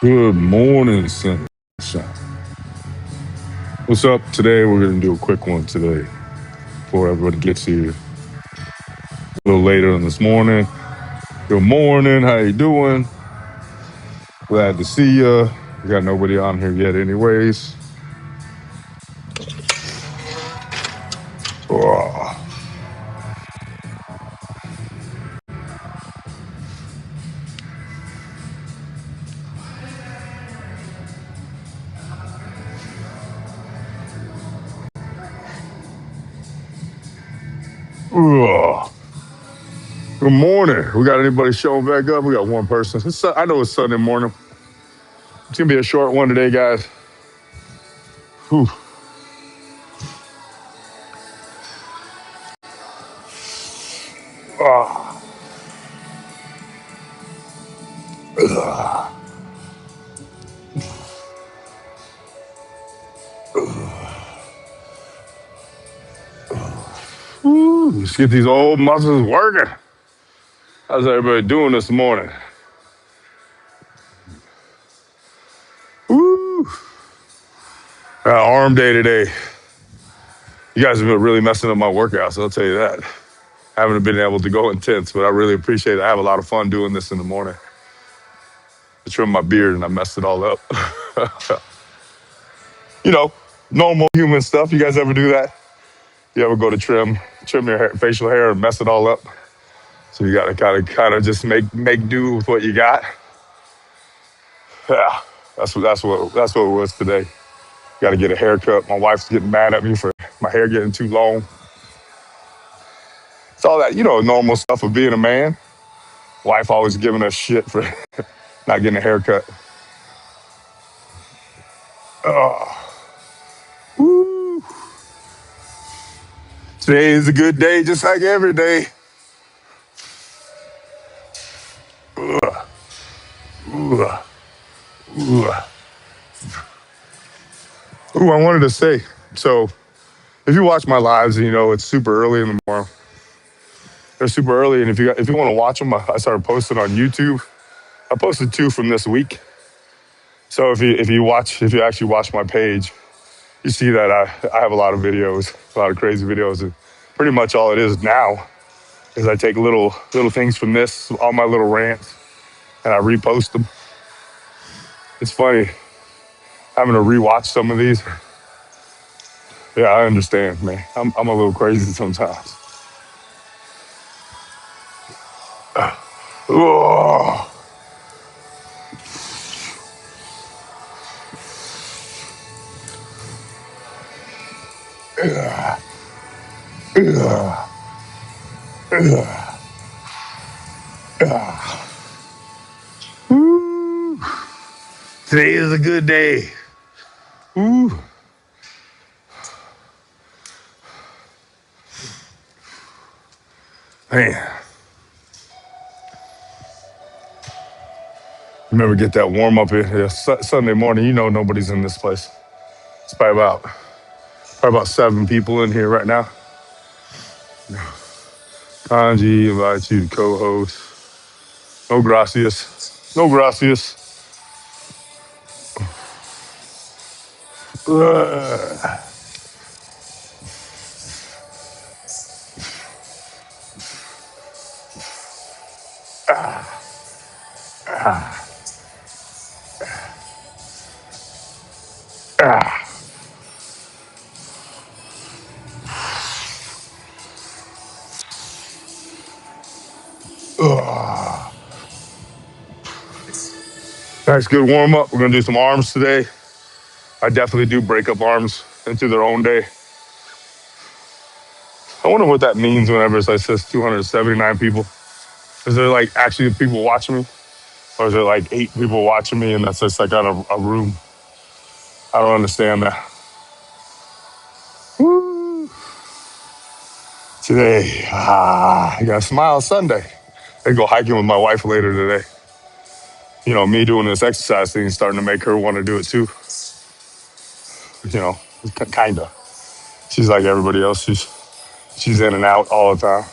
Good morning, sunshine. What's up? Today we're gonna do a quick one today before everybody gets here a little later in this morning. Good morning, how you doing? Glad to see you. We got nobody on here yet, anyways. Oh, oh. Good morning. We got anybody showing back up? We got one person. I know it's Sunday morning. It's gonna be a short one today, guys. Whew. Ah. Ugh. Woo. Let's get these old muscles working. How's everybody doing this morning? Woo. Arm day today. You guys have been really messing up my workouts, I'll tell you that. I haven't been able to go intense, but I really appreciate it. I have a lot of fun doing this in the morning. I trimmed my beard and I messed it all up. you know, normal human stuff. You guys ever do that? You ever go to trim your facial hair and mess it all up? So you gotta kind of just make do with what you got. Yeah, that's what it was today. Got to get a haircut. My wife's getting mad at me for my hair getting too long. It's all that normal stuff of being a man. Wife always giving us shit for not getting a haircut. Oh, woo. Today is a good day, just like every day. Ugh, ugh, ugh. Ooh, I wanted to say, so if you watch my lives, it's super early in the morning. They're super early, and if you want to watch them, I started posting on YouTube. I posted two from this week. So if you actually watch my page, you see that I have a lot of videos, a lot of crazy videos, and pretty much all it is now is I take little things from this, all my little rants, and I repost them. It's funny having to rewatch some of these. Yeah, I understand, man. I'm a little crazy sometimes. Oh, Ooh, today is a good day. Ooh, man. Remember, get that warm up in here. Sunday morning, nobody's in this place. It's probably about 7 people in here right now. Kanji invites you to co-host. No gracias. No gracias. Ugh. Ah. Ugh. Nice, good warm up. We're gonna do some arms today. I definitely do break up arms into their own day. I wonder what that means whenever it says 279 people. Is there like actually people watching me? Or is there like 8 people watching me and that's just like on a room? I don't understand that. Woo. Today, I got a smile Sunday. I go hiking with my wife later today. Me doing this exercise thing is starting to make her want to do it too. You know, kind of. She's like everybody else. She's in and out all the time.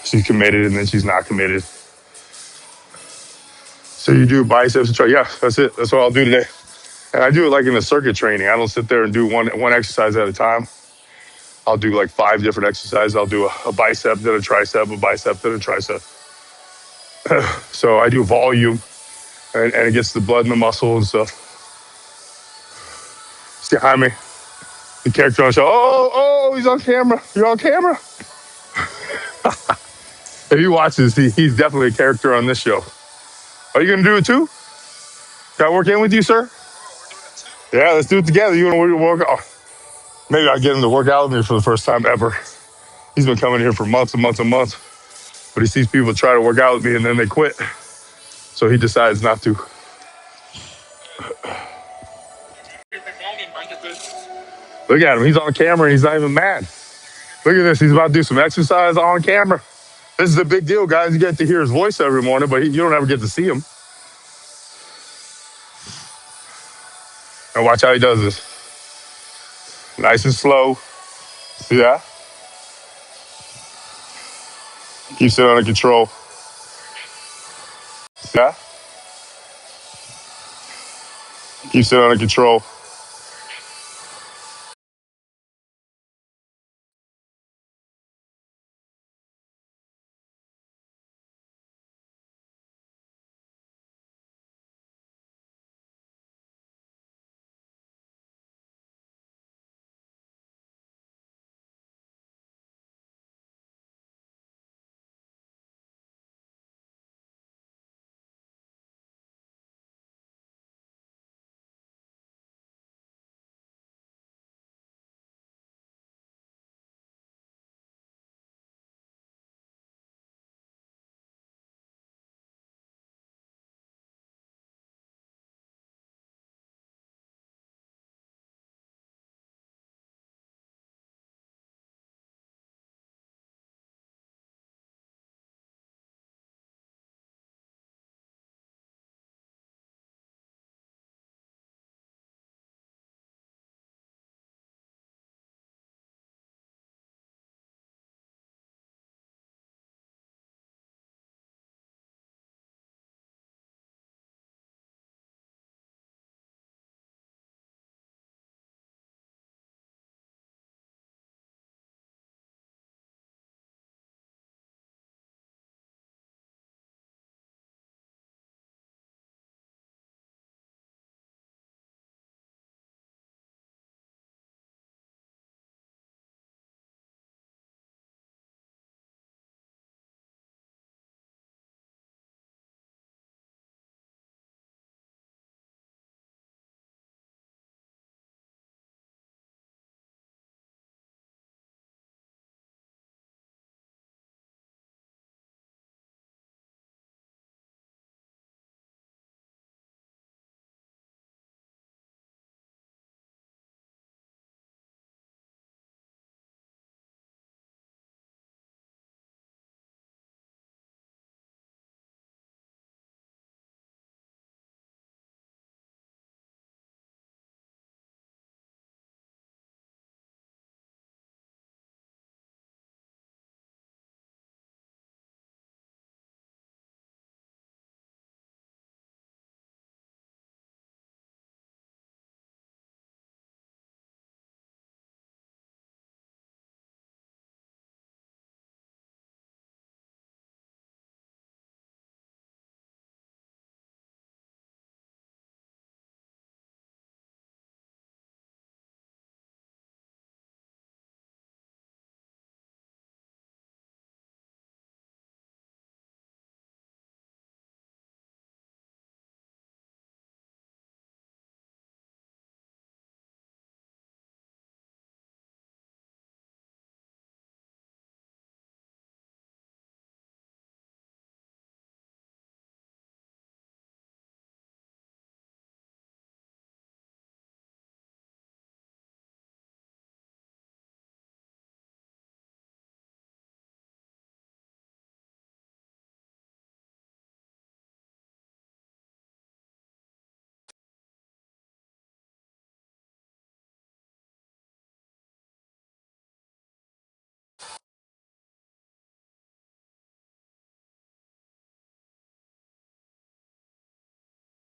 She's committed and then she's not committed. So you do biceps and try. Yeah, that's it. That's what I'll do today. And I do it like in the circuit training. I don't sit there and do one exercise at a time. I'll do like 5 different exercises. I'll do a bicep, then a tricep, a bicep, then a tricep. So I do volume, and it gets the blood in the muscle and stuff. See behind me, the character on the show. He's on camera. You're on camera. If he watches, he's definitely a character on this show. Are you gonna do it too? Can I work in with you, sir? Yeah, let's do it together. You want to work? Oh, maybe I'll get him to work out with me for the first time ever. He's been coming here for months and months and months, but he sees people try to work out with me and then they quit. So he decides not to. Look at him. He's on camera and he's not even mad. Look at this. He's about to do some exercise on camera. This is a big deal, guys. You get to hear his voice every morning, but you don't ever get to see him. And watch how he does this. Nice and slow. See that? Keeps it under control. See that? Keeps it under control.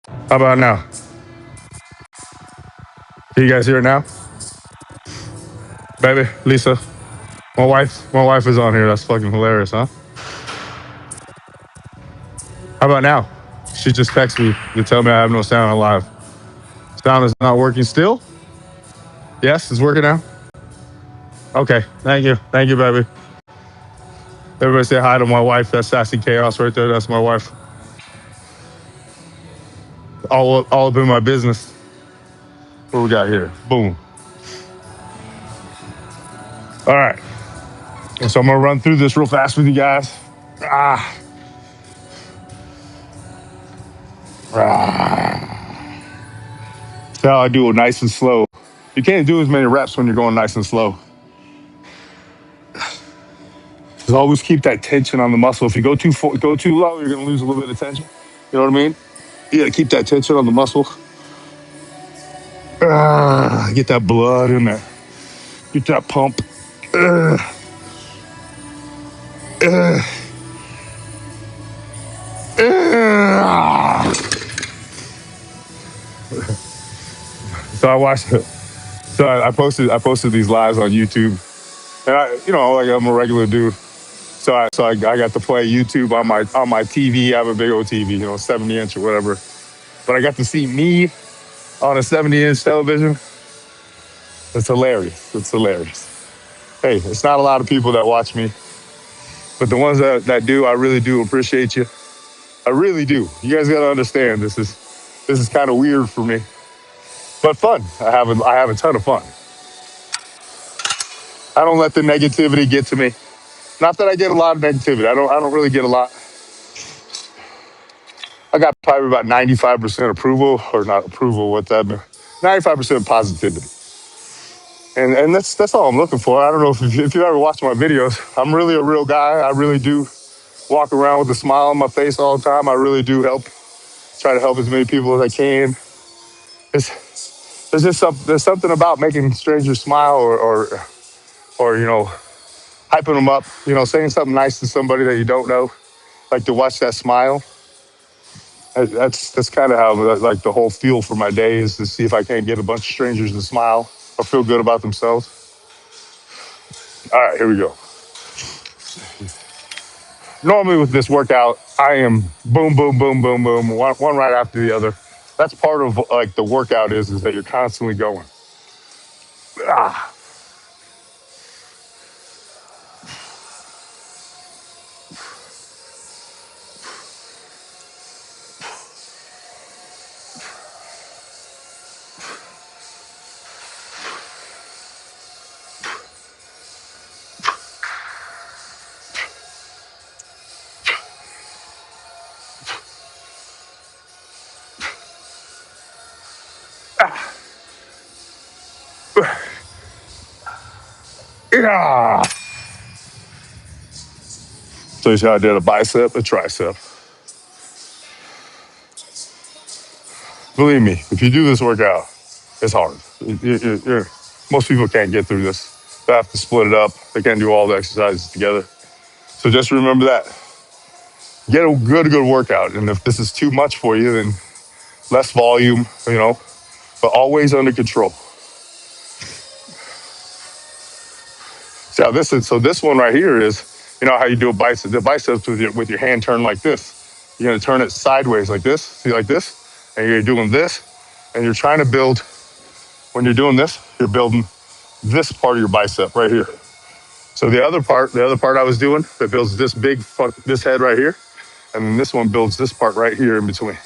How about now? Can you guys hear it now? Baby, Lisa, my wife is on here. That's fucking hilarious, huh? How about now? She just texted me to tell me I have no sound on live. Sound is not working still? Yes, it's working now? Okay, thank you. Thank you, baby. Everybody say hi to my wife. That's Sassy Chaos right there. That's my wife. All up in my business. What we got here? Boom. All right. So I'm gonna run through this real fast with you guys. Ah, ah. That's how I do it nice and slow. You can't do as many reps when you're going nice and slow. Just always keep that tension on the muscle. If you go too low, you're gonna lose a little bit of tension. You know what I mean? You gotta keep that tension on the muscle. Get that blood in there. Get that pump. Uh, uh, uh. So I watched it. So I posted these lives on YouTube, and like I'm a regular dude. So I got to play YouTube on my TV. I have a big old TV, 70 inch or whatever. But I got to see me on a 70-inch television. It's hilarious. It's hilarious. Hey, it's not a lot of people that watch me, but the ones that do, I really do appreciate you. I really do. You guys gotta understand this is kind of weird for me, but fun. I have a ton of fun. I don't let the negativity get to me. Not that I get a lot of negativity. I don't really get a lot. I got probably about 95% approval, or not approval, what that means. 95% positivity. And that's all I'm looking for. I don't know if you ever watch my videos. I'm really a real guy. I really do walk around with a smile on my face all the time. I really do try to help as many people as I can. There's something about making strangers smile, or hyping them up. Saying something nice to somebody that you don't know, like to watch that smile. That's kind of how, like, the whole feel for my day is to see if I can't get a bunch of strangers to smile or feel good about themselves. All right, here we go. Normally with this workout, I am boom, boom, boom, boom, boom, one right after the other. That's part of, like, the workout is that you're constantly going. Ah, yeah. So you see how I did a bicep, a tricep. Believe me, if you do this workout, it's hard. Most people can't get through this. They have to split it up. They can't do all the exercises together. So just remember that. Get a good workout. And if this is too much for you, then less volume, but always under control. So this one right here is, how you do a bicep. The biceps with your hand turned like this. You're gonna turn it sideways like this. See, like this, and you're doing this, and you're trying to build. When you're doing this, you're building this part of your bicep right here. So the other part I was doing that builds this head right here, and then this one builds this part right here in between.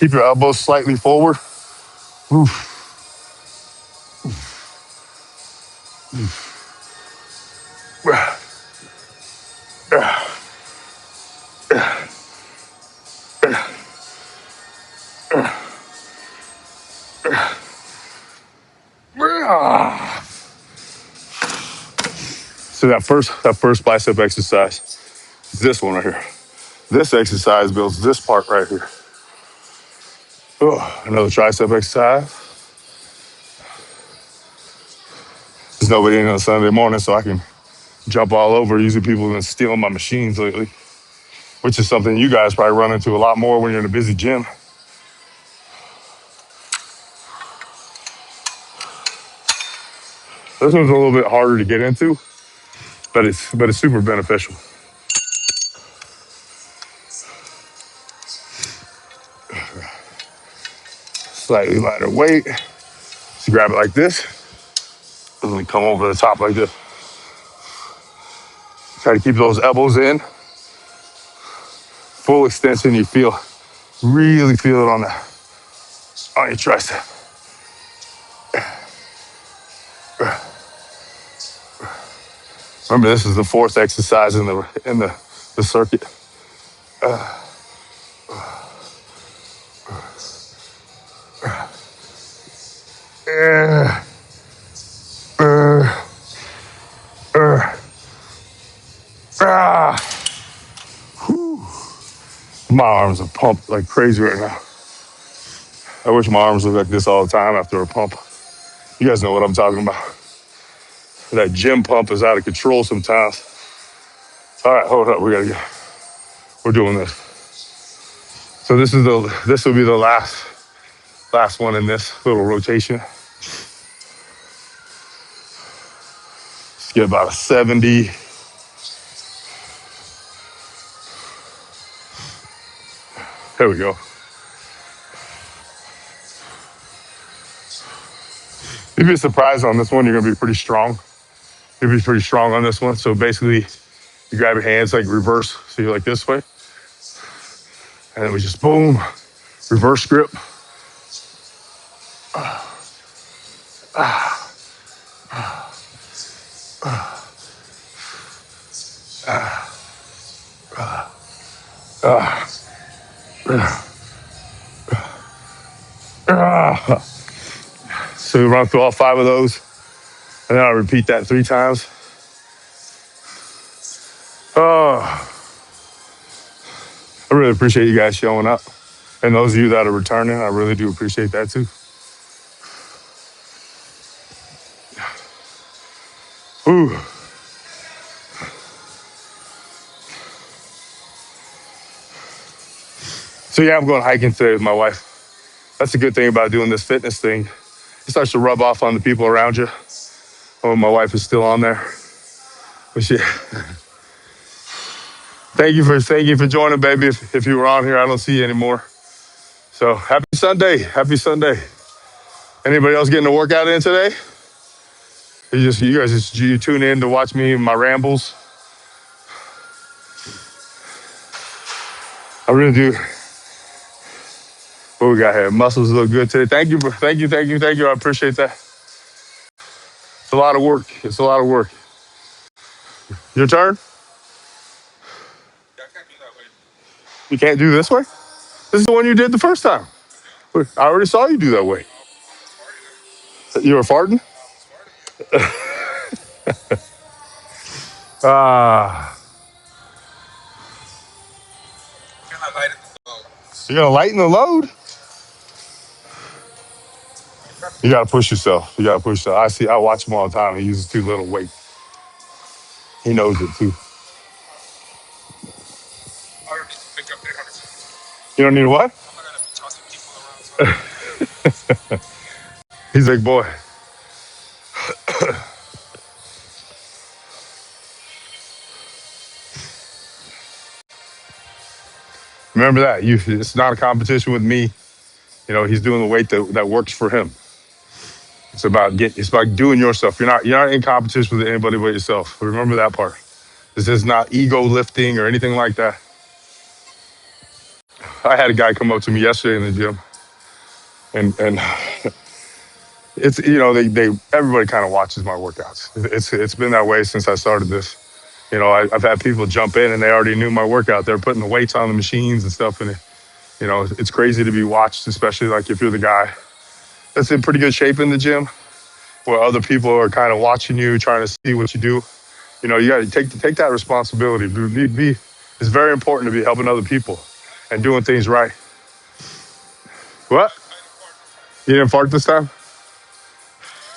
Keep your elbows slightly forward. Oof. So that first bicep exercise is this one right here. This exercise builds this part right here. Another tricep exercise. There's nobody in on Sunday morning, so I can jump all over. Usually people have been stealing my machines lately. which is something you guys probably run into a lot more when you're in a busy gym. This one's a little bit harder to get into, but it's super beneficial. Slightly lighter weight. So grab it like this, and then come over the top like this. Try to keep those elbows in. Full extension, you really feel it on your tricep. Remember, this is the fourth exercise in the circuit. Uh, uh, uh, ah. My arms are pumped like crazy right now. I wish my arms looked like this all the time after a pump. You guys know what I'm talking about. That gym pump is out of control sometimes. All right, hold up. We're doing this. So this will be the last one in this little rotation. Let's get about a 70. There we go. You'd be surprised on this one. You're gonna be pretty strong. You'll be pretty strong on this one. So basically, you grab your hands like reverse. So you're like this way, and then we just boom, reverse grip. So we run through all 5 of those, and then I'll repeat that 3 times. Oh, I really appreciate you guys showing up. And those of you that are returning, I really do appreciate that too. Ooh. So yeah, I'm going hiking today with my wife. That's a good thing about doing this fitness thing. It starts to rub off on the people around you. Oh, my wife is still on there. But yeah. Thank you for joining, baby. If you were on here, I don't see you anymore. So happy Sunday. Happy Sunday. Anybody else getting a workout in today? You guys just tune in to watch me and my rambles. I really do. What we got here? Muscles look good today. Thank you. I appreciate that. It's a lot of work. Your turn? You can't do this way? This is the one you did the first time. I already saw you do that way. You were farting? Ah. You're gonna lighten the load? You gotta push yourself. I watch him all the time. He uses too little weight. He knows it too. You don't need what? He's like, boy. Remember that. It's not a competition with me. He's doing the weight that works for him. It's about doing yourself. You're not in competition with anybody but yourself. Remember that part. This is not ego lifting or anything like that. I had a guy come up to me yesterday in the gym, and it's they everybody kind of watches my workouts. It's been that way since I started this. I've had people jump in and they already knew my workout. They're putting the weights on the machines and stuff, and it's crazy to be watched, especially like if you're the guy that's in pretty good shape in the gym, where other people are kind of watching you, trying to see what you do. You got to take that responsibility. It's very important to be helping other people and doing things right. What? You didn't fart this time?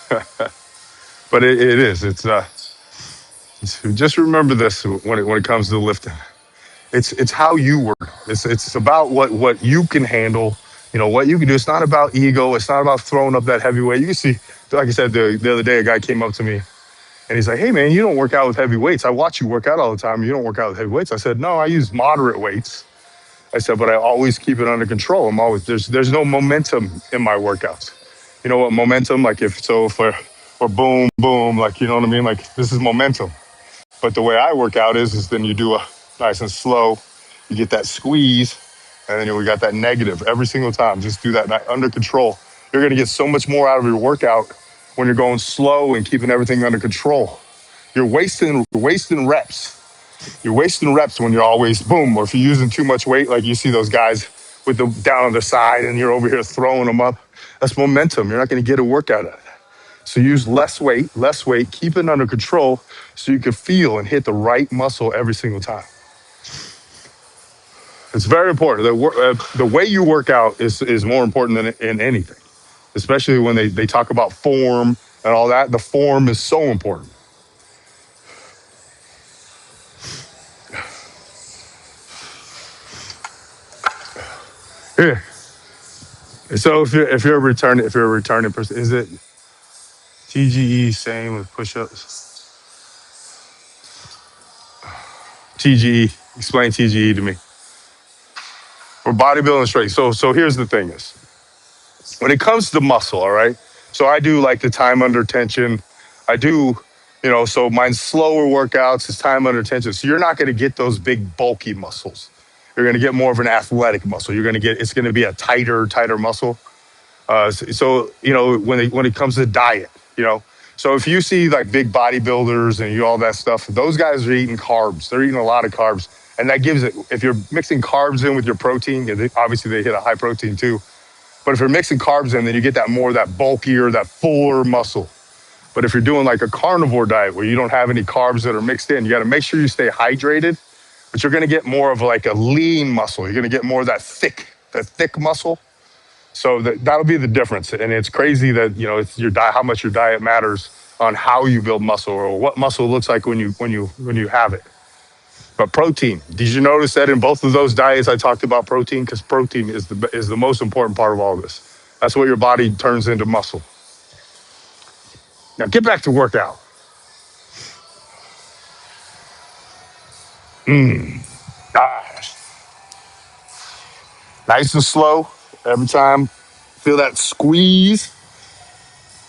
But it is. Just remember this when it comes to lifting. It's how you work. It's about what you can handle. You know what you can do. It's not about ego. It's not about throwing up that heavy weight. You can see, like I said the other day, a guy came up to me and he's like, "Hey man, you don't work out with heavy weights. I watch you work out all the time. You don't work out with heavy weights." I said, "No, I use moderate weights." I said, "But I always keep it under control. I'm always there's no momentum in my workouts. You know what momentum? Like if so for or boom boom, like you know what I mean. Like this is momentum. But the way I work out is then you do a nice and slow. You get that squeeze, and then we got that negative every single time. Just do that under control. You're gonna get so much more out of your workout when you're going slow and keeping everything under control. You're wasting reps. You're wasting reps when you're always boom, or if you're using too much weight, like you see those guys with the down on the side, and you're over here throwing them up. That's momentum. You're not going to get a workout out of that. So use less weight, keep it under control, so you can feel and hit the right muscle every single time. It's very important. The way you work out is more important than in anything, especially when they talk about form and all that. The form is so important. Yeah. So if you're a returning person, is it TGE same with push-ups? TGE, explain TGE to me. For bodybuilding straight. So here's the thing is, when it comes to muscle, all right. So I do like the time under tension. I do, so mine's slower workouts, it's time under tension. So you're not going to get those big bulky muscles. You're going to get more of an athletic muscle. It's going to be a tighter muscle. So when it comes to diet, so if you see like big bodybuilders and all that stuff, those guys are eating carbs. They're eating a lot of carbs, and that gives it. If you're mixing carbs in with your protein, obviously they hit a high protein too. But if you're mixing carbs in, then you get that more that bulkier, that fuller muscle. But if you're doing like a carnivore diet where you don't have any carbs that are mixed in, you got to make sure you stay hydrated. But you're going to get more of like a lean muscle. You're going to get more of that thick muscle. So that'll be the difference. And it's crazy that it's your diet, how much your diet matters on how you build muscle or what muscle looks like when you have it. But protein, did you notice that in both of those diets I talked about protein? Because protein is the most important part of all of this. That's what your body turns into muscle. Now get back to workout. Ah, nice and slow every time. Feel that squeeze,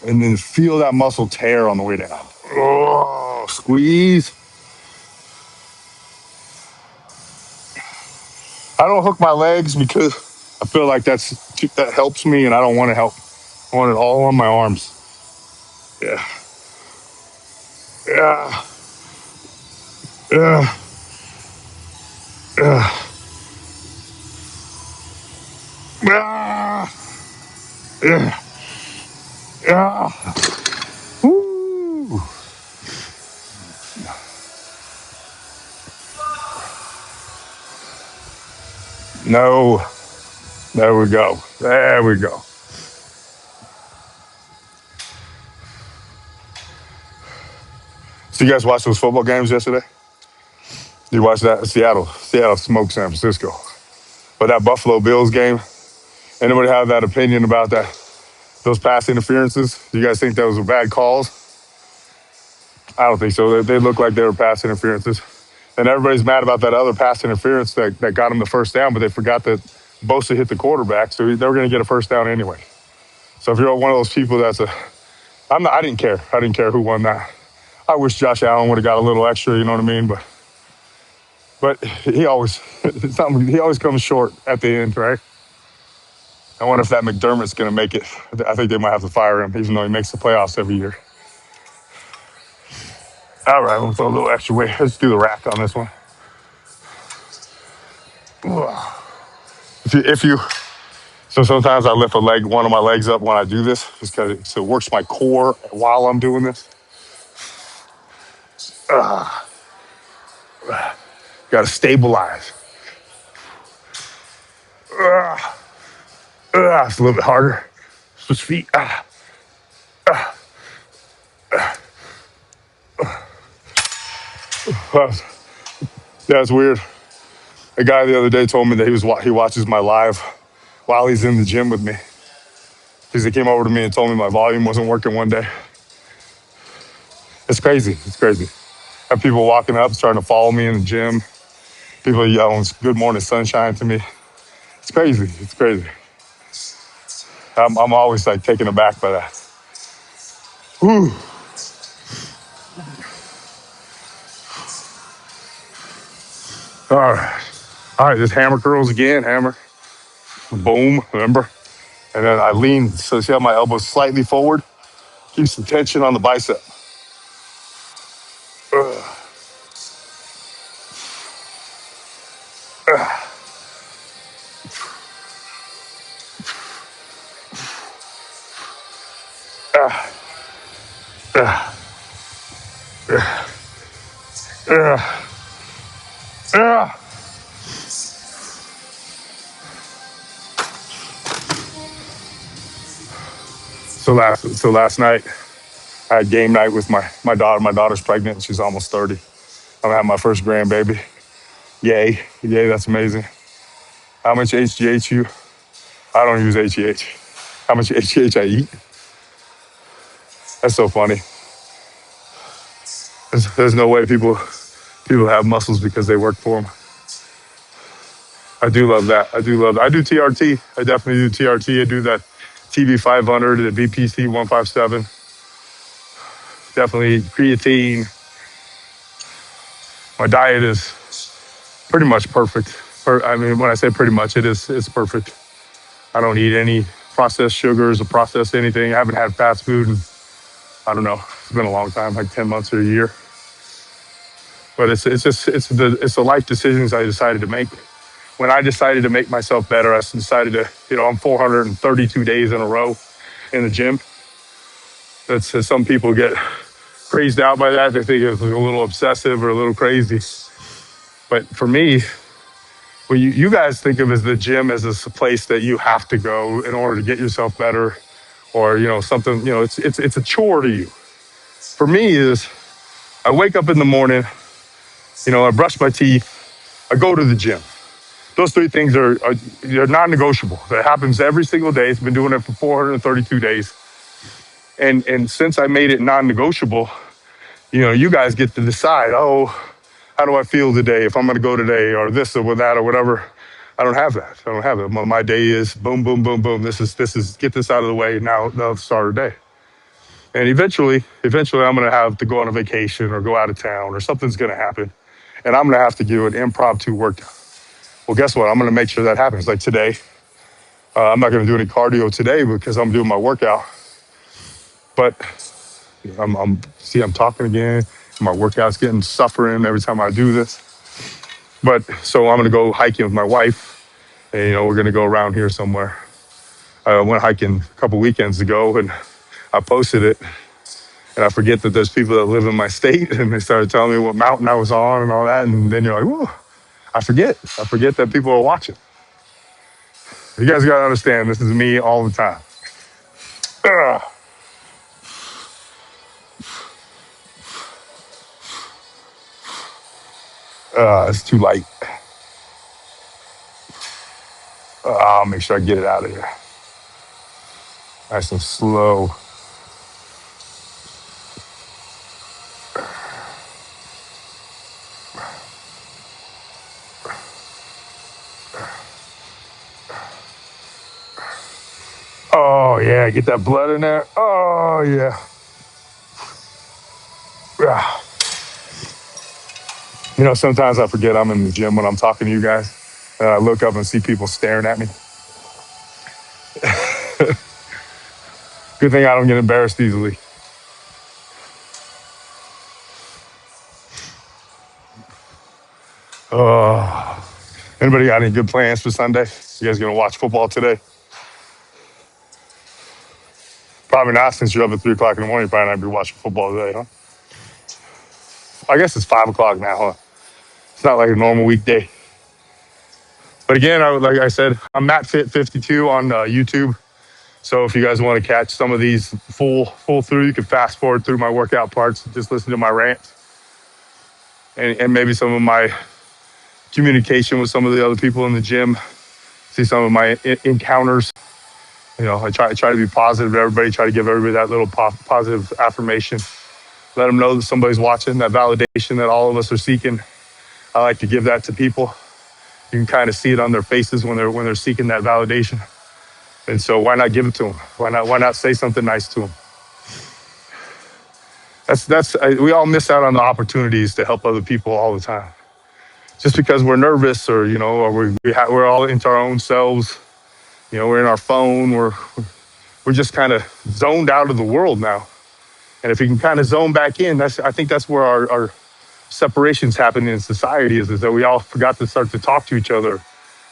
and then feel that muscle tear on the way down. Oh, squeeze. I don't hook my legs because I feel like that helps me, and I don't want to help. I want it all on my arms. Yeah, yeah, yeah, yeah, yeah, yeah, yeah. Woo. No, there we go. There we go. So you guys watch those football games yesterday? You watched that? Seattle smoked San Francisco. But that Buffalo Bills game, anybody have that opinion about that? Those pass interferences? Do you guys think those were bad calls? I don't think so. They look like they were pass interferences. And everybody's mad about that other pass interference that got them the first down, but they forgot that Bosa hit the quarterback, so they were going to get a first down anyway. So if you're one of those people I didn't care. I didn't care who won that. I wish Josh Allen would have got a little extra, you know what I mean? But he always he always comes short at the end, right? I wonder if that McDermott's going to make it. I think they might have to fire him, even though he makes the playoffs every year. All right, we'll throw a little extra weight. Let's do the rack on this one. If you, so sometimes I lift one of my legs up when I do this, just because it works my core while I'm doing this. Got to stabilize. It's a little bit harder. Switch feet. That's weird. A guy the other day told me that he watches my live while he's in the gym with me because he came over to me and told me my volume wasn't working one day. It's crazy. It's crazy. I have people walking up, starting to follow me in the gym. People yelling "Good morning, sunshine" to me. It's crazy. It's crazy. I'm always like taken aback by that. Whew. All right. All right, just hammer curls again, hammer. Boom, remember? And then I lean, so see how my elbow's slightly forward? Keeps the tension on the bicep. Ugh, ugh, ugh, ugh, ugh, ugh. So last night, I had game night with my daughter. My daughter's pregnant. She's almost 30. I'm gonna have my first grandbaby. Yay. Yay, that's amazing. How much HGH you? I don't use HGH. How much HGH I eat? That's so funny. There's no way people have muscles because they work for them. I do love that. I do love that. I do TRT. I definitely do TRT. I do that TB 500, the BPC 157. Definitely creatine. My diet is pretty much perfect. I mean, when I say pretty much, it's perfect. I don't eat any processed sugars or processed anything. I haven't had fast food in, I don't know, it's been a long time, like 10 months or a year. But it's the life decisions I decided to make. When I decided to make myself better, I decided to, I'm 432 days in a row in the gym. That's some people get crazed out by that. They think it's a little obsessive or a little crazy. But for me, what you guys think of as the gym as a place that you have to go in order to get yourself better, or something. It's a chore to you. For me, is I wake up in the morning, I brush my teeth, I go to the gym. Those three things they're non-negotiable. That happens every single day. It's been doing it for 432 days. And since I made it non-negotiable, you guys get to decide, oh, how do I feel today, if I'm going to go today, or this or that or whatever. I don't have that. I don't have it. My day is boom, boom, boom, boom. This is get this out of the way. Now start the day. And eventually I'm going to have to go on a vacation or go out of town, or something's going to happen. And I'm going to have to do an impromptu workout. Well, guess what? I'm going to make sure that happens. Like today, I'm not going to do any cardio today because I'm doing my workout. But I'm talking again. My workout's getting suffering every time I do this. But so I'm going to go hiking with my wife, and we're going to go around here somewhere. I went hiking a couple weekends ago, and I posted it, and I forget that there's people that live in my state, and they started telling me what mountain I was on and all that, and then you're like, whoa, I forget that people are watching. You guys got to understand, this is me all the time. Ugh. It's too light. I'll make sure I get it out of here. Nice and slow. Oh, yeah, get that blood in there. Oh, yeah. Yeah. Sometimes I forget I'm in the gym when I'm talking to you guys, and I look up and see people staring at me. Good thing I don't get embarrassed easily. Oh, anybody got any good plans for Sunday? You guys gonna watch football today? Probably not, since you're up at 3 o'clock in the morning. You probably not be watching football today, huh? I guess it's 5 o'clock now, huh? It's not like a normal weekday. But again, like I said, I'm MattFit52 on YouTube. So if you guys want to catch some of these full through, you can fast forward through my workout parts. Just listen to my rant, and maybe some of my communication with some of the other people in the gym, see some of my encounters. I try to be positive to everybody, try to give everybody that little positive affirmation. Let them know that somebody's watching, that validation that all of us are seeking. I like to give that to people. You can kind of see it on their faces when they're seeking that validation. And so why not give it to them? Why not say something nice to them? We all miss out on the opportunities to help other people all the time. Just because we're nervous or we're all into our own selves. We're in our phone. We're just kind of zoned out of the world now. And if we can kind of zone back in, I think that's where our separations happen in society is that we all forgot to start to talk to each other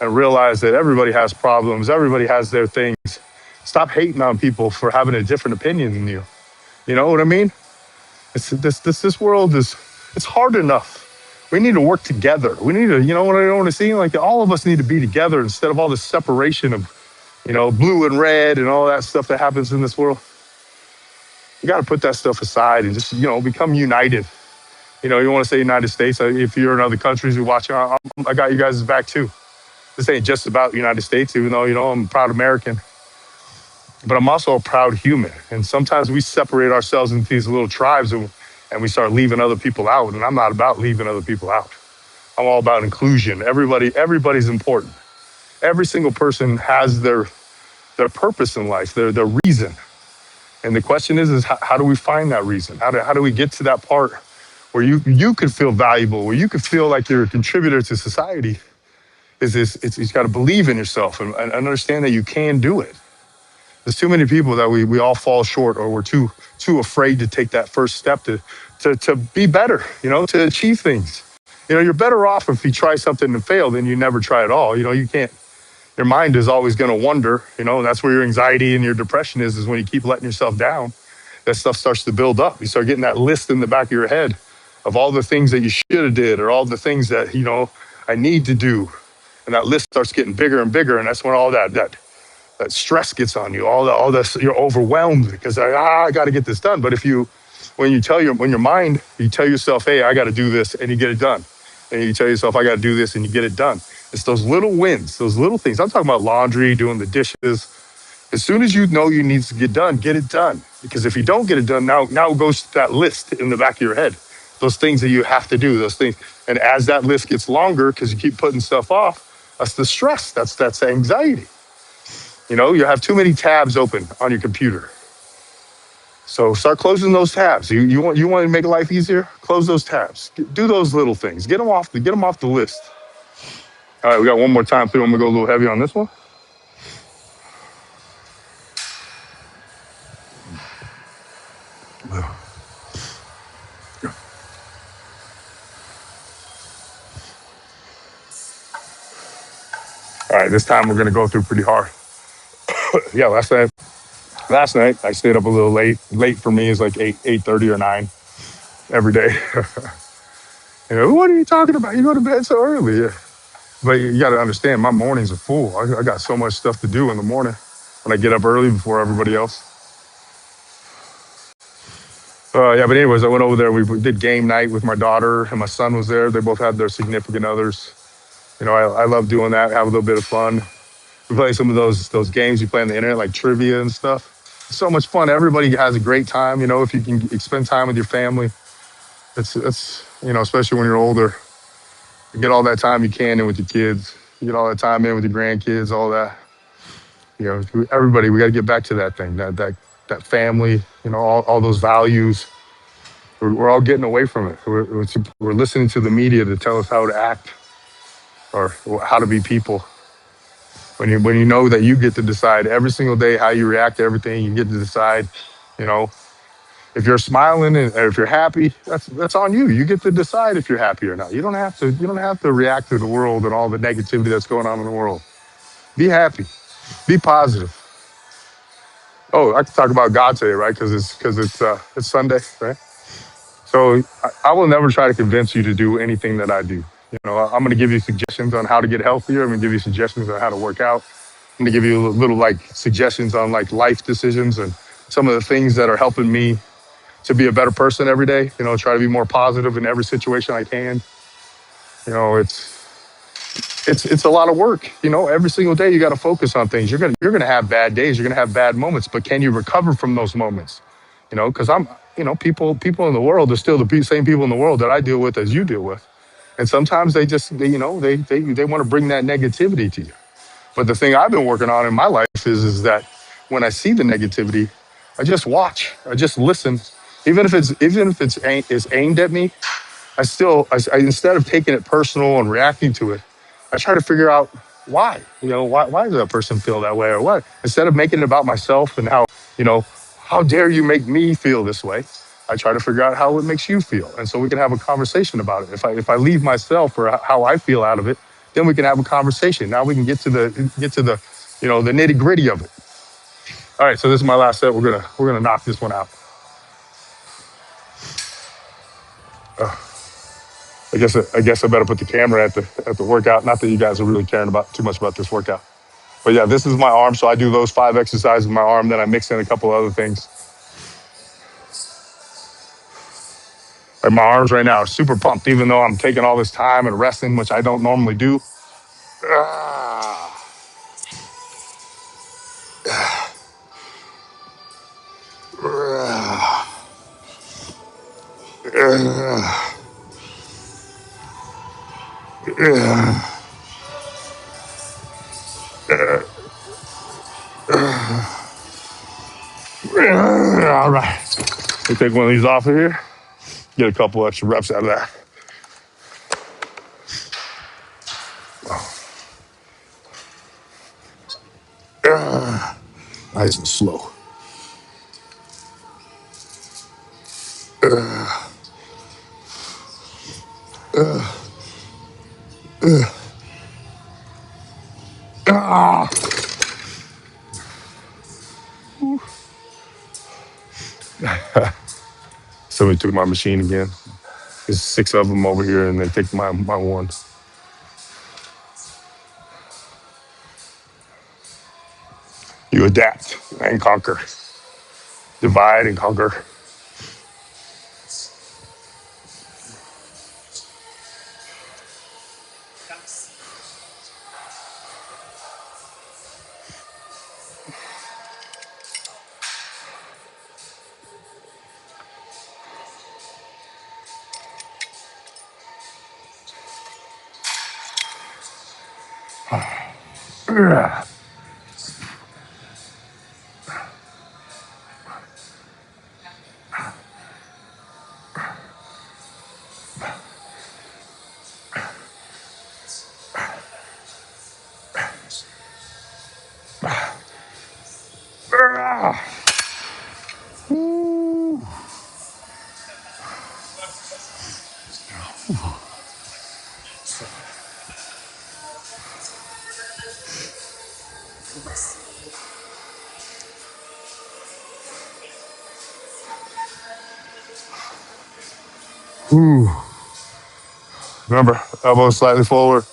and realize that everybody has problems. Everybody has their things. Stop hating on people for having a different opinion than you. You know what I mean? This world it's hard enough. We need to work together. We need to, what I want to see? Like all of us need to be together instead of all this separation of, blue and red and all that stuff that happens in this world. You got to put that stuff aside and just, become united. You want to say United States. If you're in other countries who watch, I got you guys' back too. This ain't just about the United States, even though, I'm a proud American. But I'm also a proud human. And sometimes we separate ourselves into these little tribes and we start leaving other people out. And I'm not about leaving other people out. I'm all about inclusion. Everybody's important. Every single person has their purpose in life, their reason. And the question is how do we find that reason? How do we get to that part where you could feel valuable, where you could feel like you're a contributor to society? You got to believe in yourself and understand that you can do it. There's too many people that we all fall short, or we're too afraid to take that first step to be better, to achieve things. You're better off if you try something and fail than you never try at all. You can't. Your mind is always going to wonder, and that's where your anxiety and your depression is when you keep letting yourself down. That stuff starts to build up. You start getting that list in the back of your head of all the things that you should have did, or all the things that I need to do, and that list starts getting bigger and bigger, and that's when all that stress gets on you. All this, you're overwhelmed because I got to get this done. But when your mind, you tell yourself, hey, I got to do this, and you get it done, and you tell yourself, I got to do this, and you get it done. It's those little wins, those little things. I'm talking about laundry, doing the dishes. As soon as you know you need to get it done. Because if you don't get it done, now it goes to that list in the back of your head. Those things that you have to do, those things. And as that list gets longer, because you keep putting stuff off, that's the stress. That's anxiety. You have too many tabs open on your computer. So start closing those tabs. You want to make life easier? Close those tabs. Do those little things. Get them off the list. All right, we got one more time. So I'm gonna go a little heavy on this one. All right, this time we're gonna go through pretty hard. Yeah, last night I stayed up a little late. Late for me is like 8:30 or 9 every day. What are you talking about? You go to bed so early. Yeah. But you got to understand, my mornings are full. I got so much stuff to do in the morning when I get up early before everybody else. Yeah, but anyways, I went over there. We did game night with my daughter, and my son was there. They both had their significant others. I love doing that, have a little bit of fun. We play some of those games you play on the internet, like trivia and stuff. It's so much fun. Everybody has a great time, if you can spend time with your family. It's especially when you're older. You get all that time you can in with your kids. You get all that time in with your grandkids, all that. Everybody, we got to get back to that thing, that family, all those values. We're all getting away from it. We're listening to the media to tell us how to act or how to be people. When you know that you get to decide every single day how you react to everything, you get to decide, if you're smiling and if you're happy, that's on you. You get to decide if you're happy or not. You don't have to react to the world and all the negativity that's going on in the world. Be happy. Be positive. Oh, I can talk about God today, right? Because it's Sunday, right? So I will never try to convince you to do anything that I do. I'm going to give you suggestions on how to get healthier. I'm going to give you suggestions on how to work out. I'm going to give you little suggestions on life decisions and some of the things that are helping me to be a better person every day. Try to be more positive in every situation I can. it's a lot of work. Every single day you got to focus on things. You're gonna have bad days. You're gonna have bad moments, but can you recover from those moments? Because people in the world are still the same people in the world that I deal with as you deal with, and sometimes they just they want to bring that negativity to you. But the thing I've been working on in my life is that when I see the negativity, I just watch, I just listen, even if it's aimed at me. Instead of taking it personal and reacting to it, I try to figure out why. Why does that person feel that way or what? Instead of making it about myself and you know, how dare you make me feel this way? I try to figure out how it makes you feel, and so we can have a conversation about it. If I leave myself or how I feel out of it, then we can have a conversation. Now we can get to the the nitty gritty of it. All right, so this is my last set. We're gonna knock this one out. I guess I better put the camera at the workout. Not that you guys are really caring about too much about this workout. But yeah, this is my arm. So I do those 5 exercises with my arm. Then I mix in a couple other things. And my arms right now are super pumped, even though I'm taking all this time and resting, which I don't normally do. Ah, ah, ah, ah, ah. All right. We take one of these off of here. Get a couple extra reps out of that. Ah, nice and slow. Ah. Somebody took my machine again. There's 6 of them over here, and they take my one. You adapt and conquer, divide and conquer. Remember, elbows slightly forward.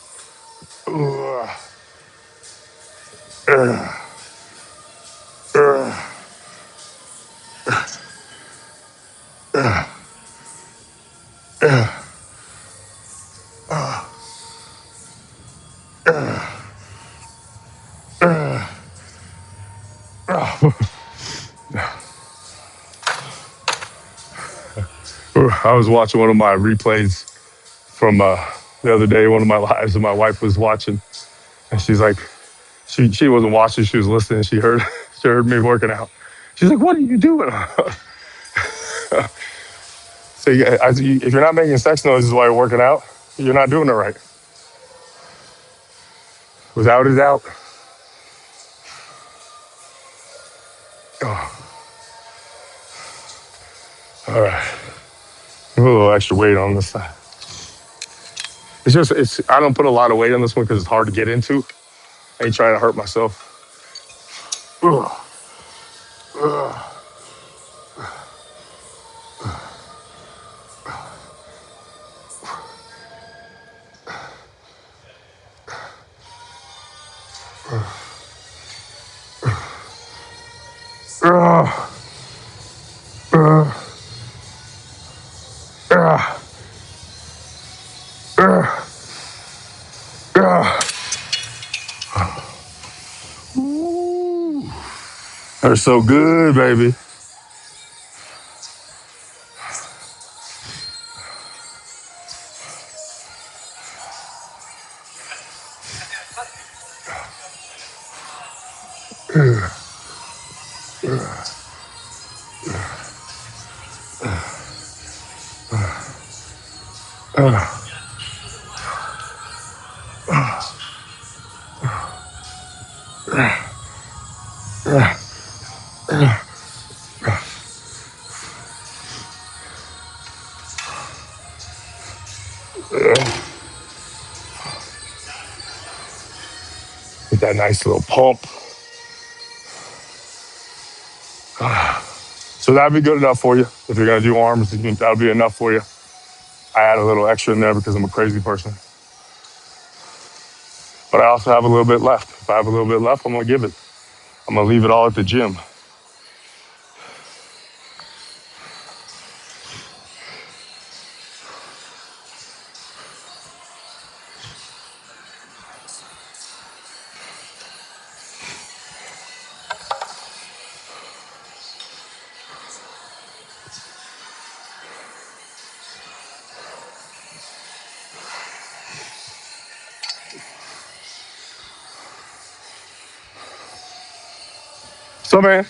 I was watching one of my replays from the other day, one of my lives, and my wife was watching, and she's like, she wasn't watching, she was listening. She heard she heard me working out. She's like, "What are you doing?" So if you're not making sex noises while you're working out, you're not doing it right. Without a doubt. Oh, all right. Put a little extra weight on this side. It's I don't put a lot of weight on this one because it's hard to get into. I ain't trying to hurt myself. Ugh, ugh, ugh, ugh, ugh, ugh, Ah, they're so good, baby. With that nice little pump. So that'd be good enough for you. If you're gonna do arms, that'll be enough for you. I add a little extra in there because I'm a crazy person. But I also have a little bit left. If I have a little bit left, I'm gonna give it. I'm gonna leave it all at the gym. So man,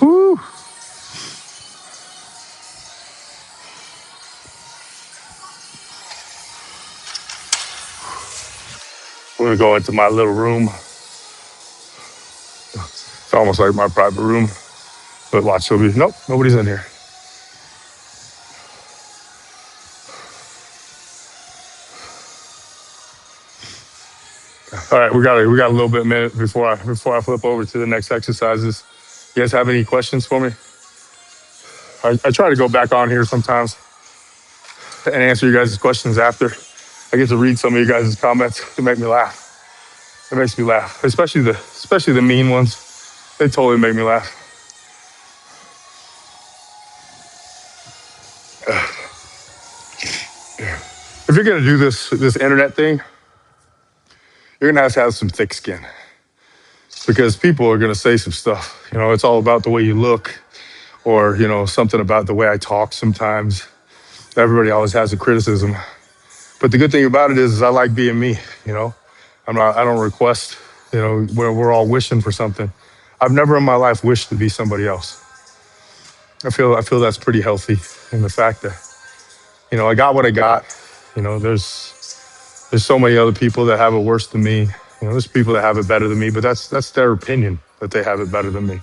whoo, I'm gonna go into my little room. It's almost like my private room. But watch, there'll be nope, nobody's in here. All right, we got a little bit of minute before I flip over to the next exercises. You guys have any questions for me? I try to go back on here sometimes and answer you guys' questions after. I get to read some of you guys' comments to make me laugh. It makes me laugh, especially the mean ones. They totally make me laugh. If you're gonna do this internet thing, you're gonna have to have some thick skin because people are gonna say some stuff. It's all about the way you look, or something about the way I talk. Sometimes everybody always has a criticism, but the good thing about it is I like being me. You know, I don't request. Where we're all wishing for something. I've never in my life wished to be somebody else. I feel that's pretty healthy in the fact that I got what I got. There's so many other people that have it worse than me. There's people that have it better than me, but that's their opinion that they have it better than me.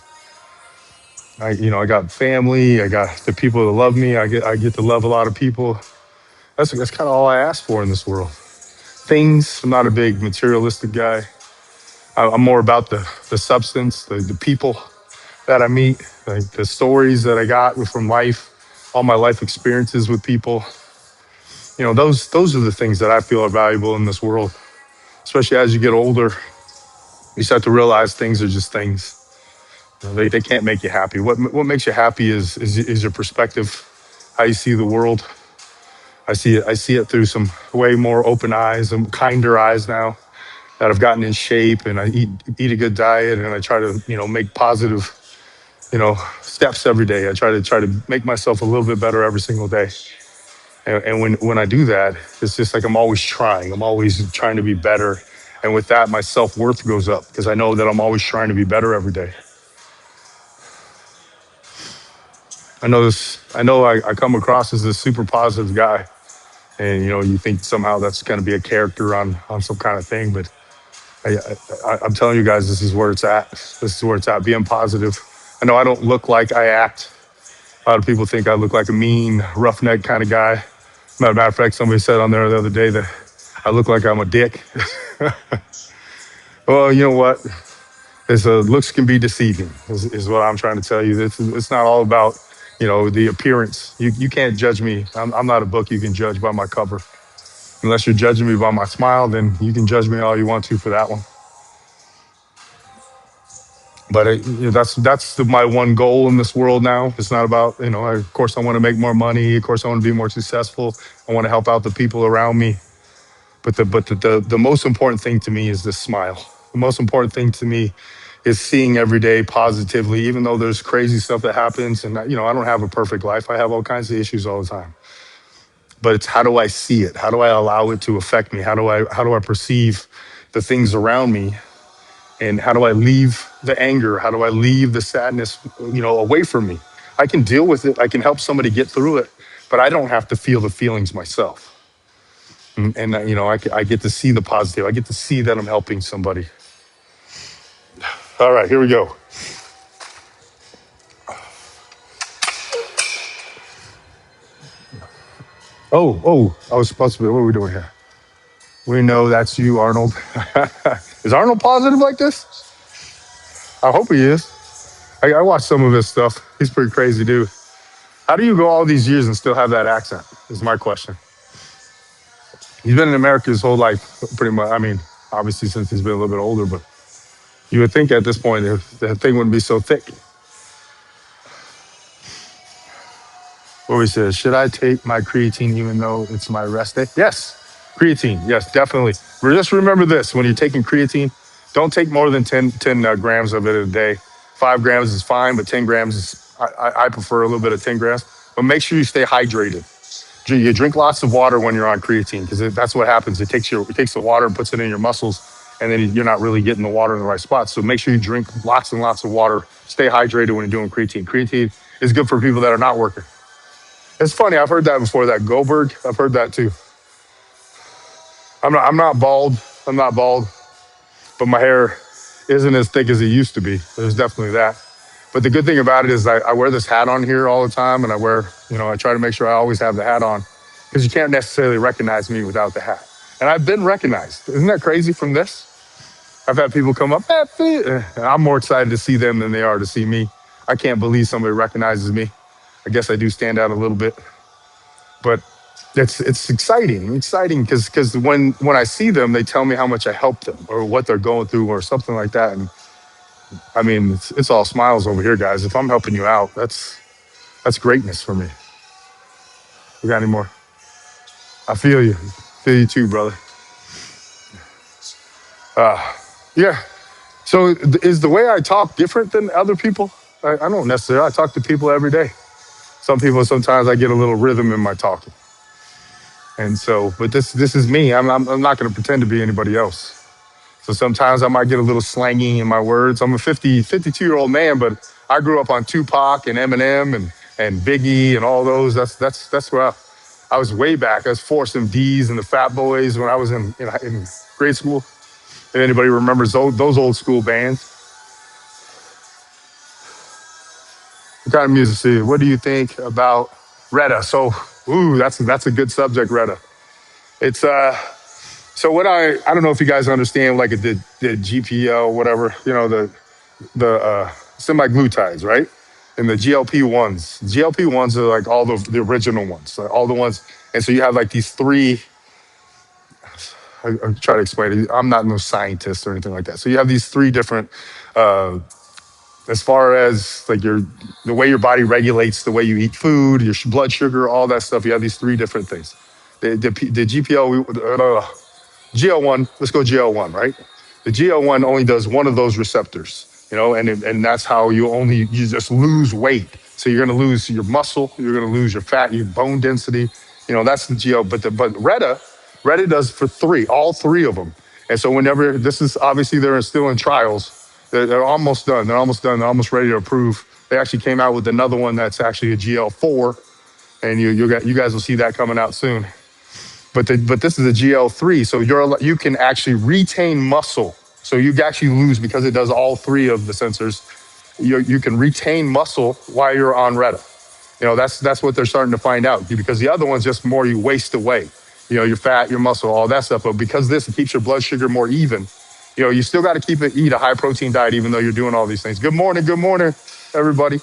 I got family. I got the people that love me. I get to love a lot of people. That's kind of all I ask for in this world. Things. I'm not a big materialistic guy. I'm more about the substance, the people that I meet, like the stories that I got from life, all my life experiences with people. Those are the things that I feel are valuable in this world. Especially as you get older, you start to realize things are just things. They can't make you happy. What makes you happy is your perspective, how you see the world. I see it through some way more open eyes and kinder eyes now that I've gotten in shape, and I eat a good diet, and I try to make positive steps every day. I try to make myself a little bit better every single day. And when I do that, it's just like I'm always trying. I'm always trying to be better. And with that, my self-worth goes up because I know that I'm always trying to be better every day. I know this. I know I come across as this super positive guy, and you think somehow that's going to be a character on some kind of thing, but I'm telling you guys, this is where it's at. This is where it's at. Being positive. I know I don't look like I act. A lot of people think I look like a mean, roughneck kind of guy. Matter of fact, somebody said on there the other day that I look like I'm a dick. Well, you know what? Looks can be deceiving, is what I'm trying to tell you. It's not all about the appearance. You can't judge me. I'm not a book you can judge by my cover. Unless you're judging me by my smile, then you can judge me all you want to for that one. But that's my one goal in this world now. It's not about of course I want to make more money. Of course I want to be more successful. I want to help out the people around me. But the most important thing to me is the smile. The most important thing to me is seeing every day positively, even though there's crazy stuff that happens. And I don't have a perfect life. I have all kinds of issues all the time. But it's how do I see it? How do I allow it to affect me? How do I perceive the things around me? And how do I leave the anger? How do I leave the sadness, away from me? I can deal with it. I can help somebody get through it, but I don't have to feel the feelings myself. And I get to see the positive. I get to see that I'm helping somebody. All right, here we go. Oh, I was supposed to be. What are we doing here? We know that's you, Arnold. Is Arnold positive like this? I hope he is. I watched some of his stuff. He's pretty crazy, dude. How do you go all these years and still have that accent? Is my question. He's been in America his whole life, pretty much. I mean, obviously since he's been a little bit older, but you would think at this point the thing wouldn't be so thick. What we said, should I take my creatine even though it's my rest day? Yes, creatine. Yes, definitely. Just remember this: when you're taking creatine, don't take more than 10 grams of it a day. 5 grams is fine, but 10 grams is I prefer a little bit of 10 grams. But make sure you stay hydrated. You drink lots of water when you're on creatine because that's what happens. It takes the water and puts it in your muscles, and then you're not really getting the water in the right spots. So make sure you drink lots and lots of water. Stay hydrated when you're doing creatine. Creatine is good for people that are not working. It's funny. I've heard that before. That Goldberg. I've heard that too. I'm not bald. I'm not bald, but my hair isn't as thick as it used to be. There's definitely that. But the good thing about it is I wear this hat on here all the time, and I try to make sure I always have the hat on because you can't necessarily recognize me without the hat. And I've been recognized. Isn't that crazy from this? I've had people come up, I'm more excited to see them than they are to see me. I can't believe somebody recognizes me. I guess I do stand out a little bit, but it's exciting because when I see them, they tell me how much I helped them or what they're going through or something like that. And I mean, it's all smiles over here, guys. If I'm helping you out, that's greatness for me. We got any more? I feel you too, brother. Yeah. So is the way I talk different than other people? I don't necessarily. I talk to people every day. Some people, sometimes I get a little rhythm in my talking. And so, but this is me. I'm not going to pretend to be anybody else. So sometimes I might get a little slangy in my words. I'm a 52-year-old man, but I grew up on Tupac and Eminem and Biggie and all those. That's where I was way back. I was forcing D's and the Fat Boys when I was in grade school. If anybody remembers those old school bands, what kind of music? See, what do you think about Retta? So, that's a good subject, Retta. It's So what I don't know if you guys understand like the GPL, whatever, the semi-glutides, right? And the GLP-1s. GLP-1s are like all the original ones, like all the ones. And so you have like these three, I try to explain it. I'm not no scientist or anything like that. So you have these three different, uh, as far as like the way your body regulates the way you eat food, your blood sugar, all that stuff. You have these three different things. The GPL, GL1, let's go GL1, right? The GL1 only does one of those receptors, and that's how you just lose weight. So you're going to lose your muscle, you're going to lose your fat, your bone density. That's the GL. But Retta does for all three of them. And so whenever this is obviously they're still in trials, they're almost done. They're almost done. They're almost ready to approve. They actually came out with another one that's actually a GL4, and you guys will see that coming out soon. But this is a GL3, so you can actually retain muscle. So you actually lose because it does all three of the sensors. You can retain muscle while you're on Retta. That's what they're starting to find out because the other one's just more you waste away. Your fat, your muscle, all that stuff. But because this it keeps your blood sugar more even. You still got to eat a high protein diet even though you're doing all these things. Good morning, everybody.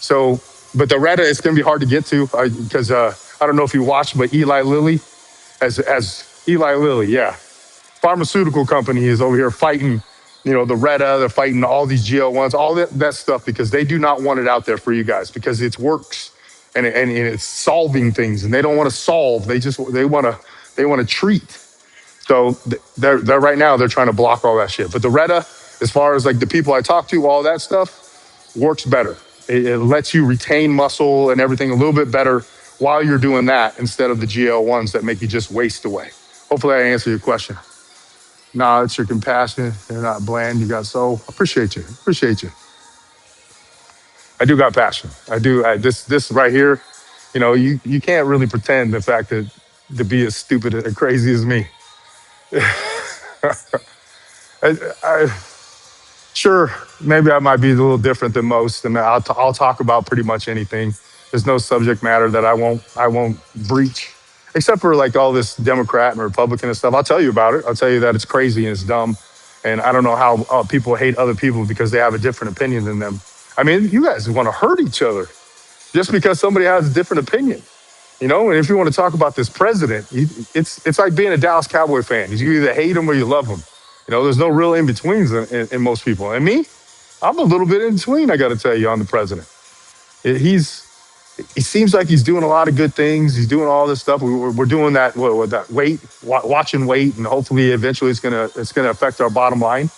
So, but the Retta is going to be hard to get to because I don't know if you watched, but Eli Lilly, as Eli Lilly, yeah, pharmaceutical company is over here fighting, the Retta, they're fighting all these GL1s, all that stuff because they do not want it out there for you guys because it works and it's solving things and they don't want to solve. They want to treat. So they're right now they're trying to block all that shit. But the Retta, as far as like the people I talk to, all that stuff works better. It lets you retain muscle and everything a little bit better while you're doing that instead of the GL1s that make you just waste away. Hopefully I answer your question. Nah, it's your compassion. You're not bland. You got soul. Appreciate you. Appreciate you. I do got passion. I do. This right here, you can't really pretend the fact that to be as stupid and crazy as me. I, I, sure, maybe I might be a little different than most, and I'll talk about pretty much anything. There's no subject matter that I won't breach, except for like all this Democrat and Republican and stuff. I'll tell you about it. I'll tell you that it's crazy and it's dumb, and I don't know how people hate other people because they have a different opinion than them. I mean, you guys want to hurt each other just because somebody has a different opinion. And if you want to talk about this president, it's like being a Dallas Cowboy fan. You either hate him or you love him. There's no real in betweens in most people. And me, I'm a little bit in between. I got to tell you, on the president. He seems like he's doing a lot of good things. He's doing all this stuff. We're doing that. That watching weight, and hopefully, eventually, it's gonna affect our bottom line.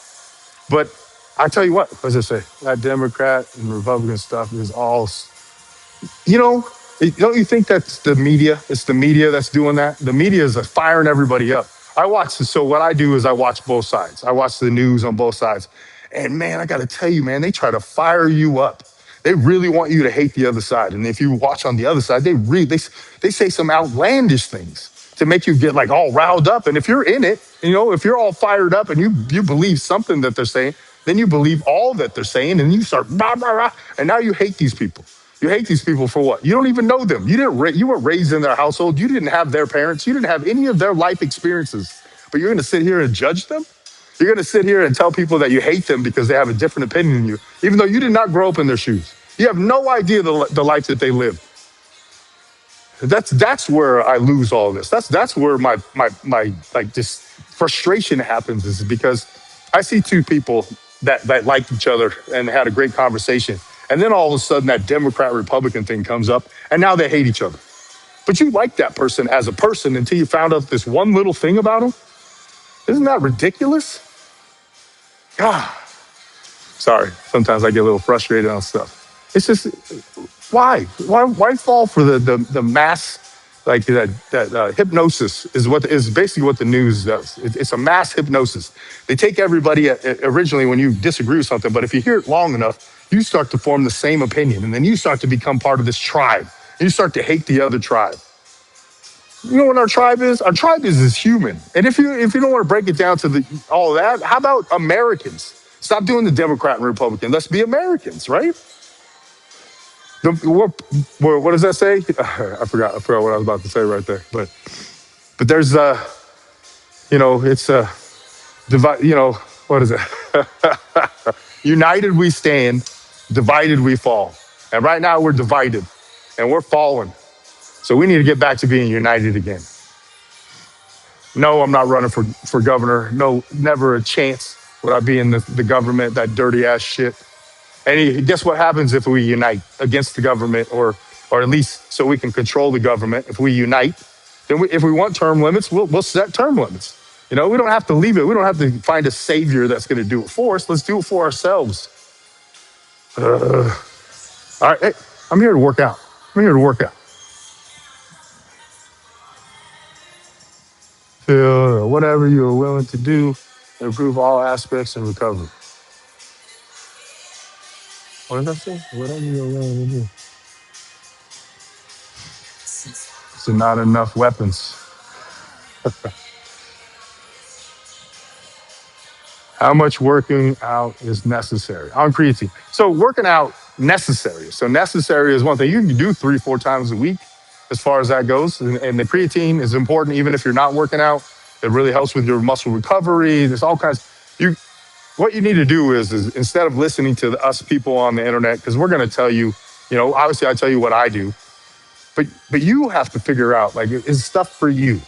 But I tell you what, as I say, that Democrat and Republican stuff is all you know, don't you think that's the media? It's the media that's doing that. The media is firing everybody up. So what I do is I watch both sides. I watch the news on both sides. And man, I got to tell you, man, they try to fire you up. They really want you to hate the other side. And if you watch on the other side, they say some outlandish things to make you get like all riled up. And if you're in it, if you're all fired up and you believe something that they're saying, then you believe all that they're saying and you start rah, rah, rah, and now you hate these people. You hate these people for what? You don't even know them. You weren't raised in their household. You didn't have their parents. You didn't have any of their life experiences. But you're going to sit here and judge them? You're going to sit here and tell people that you hate them because they have a different opinion than you, even though you did not grow up in their shoes. You have no idea the life that they lived. That's where I lose all this. That's where my like just frustration happens, is because I see two people that liked each other and had a great conversation. And then all of a sudden that Democrat Republican thing comes up and now they hate each other. But you like that person as a person until you found out this one little thing about them. Isn't that ridiculous? God, sorry. Sometimes I get a little frustrated on stuff. It's just, why fall for the mass, like that hypnosis is basically what the news does. It's a mass hypnosis. They take everybody originally when you disagree with something, but if you hear it long enough, you start to form the same opinion, and then you start to become part of this tribe. And you start to hate the other tribe. You know what our tribe is? Our tribe is human. And if you don't want to break it down to all of that, how about Americans? Stop doing the Democrat and Republican. Let's be Americans, right? What does that say? I forgot what I was about to say right there. But there's it's divide. What is it? United we stand, divided we fall. And right now we're divided, and we're falling. So we need to get back to being united again. No, I'm not running for governor. No, never a chance would I be in the government, that dirty ass shit. And guess what happens if we unite against the government, or at least so we can control the government? If we unite, then if we want term limits, we'll set term limits. We don't have to leave it. We don't have to find a savior that's going to do it for us. Let's do it for ourselves. All right, hey, I'm here to work out. I'm here to work out. Whatever you are willing to do to improve all aspects and recovery. What did I say? Whatever you're willing to do. So not enough weapons. How much working out is necessary on creatine? So working out necessary. So necessary is one thing. You can do 3-4 times a week as far as that goes. And the creatine is important even if you're not working out. It really helps with your muscle recovery. There's all kinds. What you need to do is instead of listening to us people on the internet, because we're going to tell you, obviously I tell you what I do, but you have to figure out, like, is stuff for you.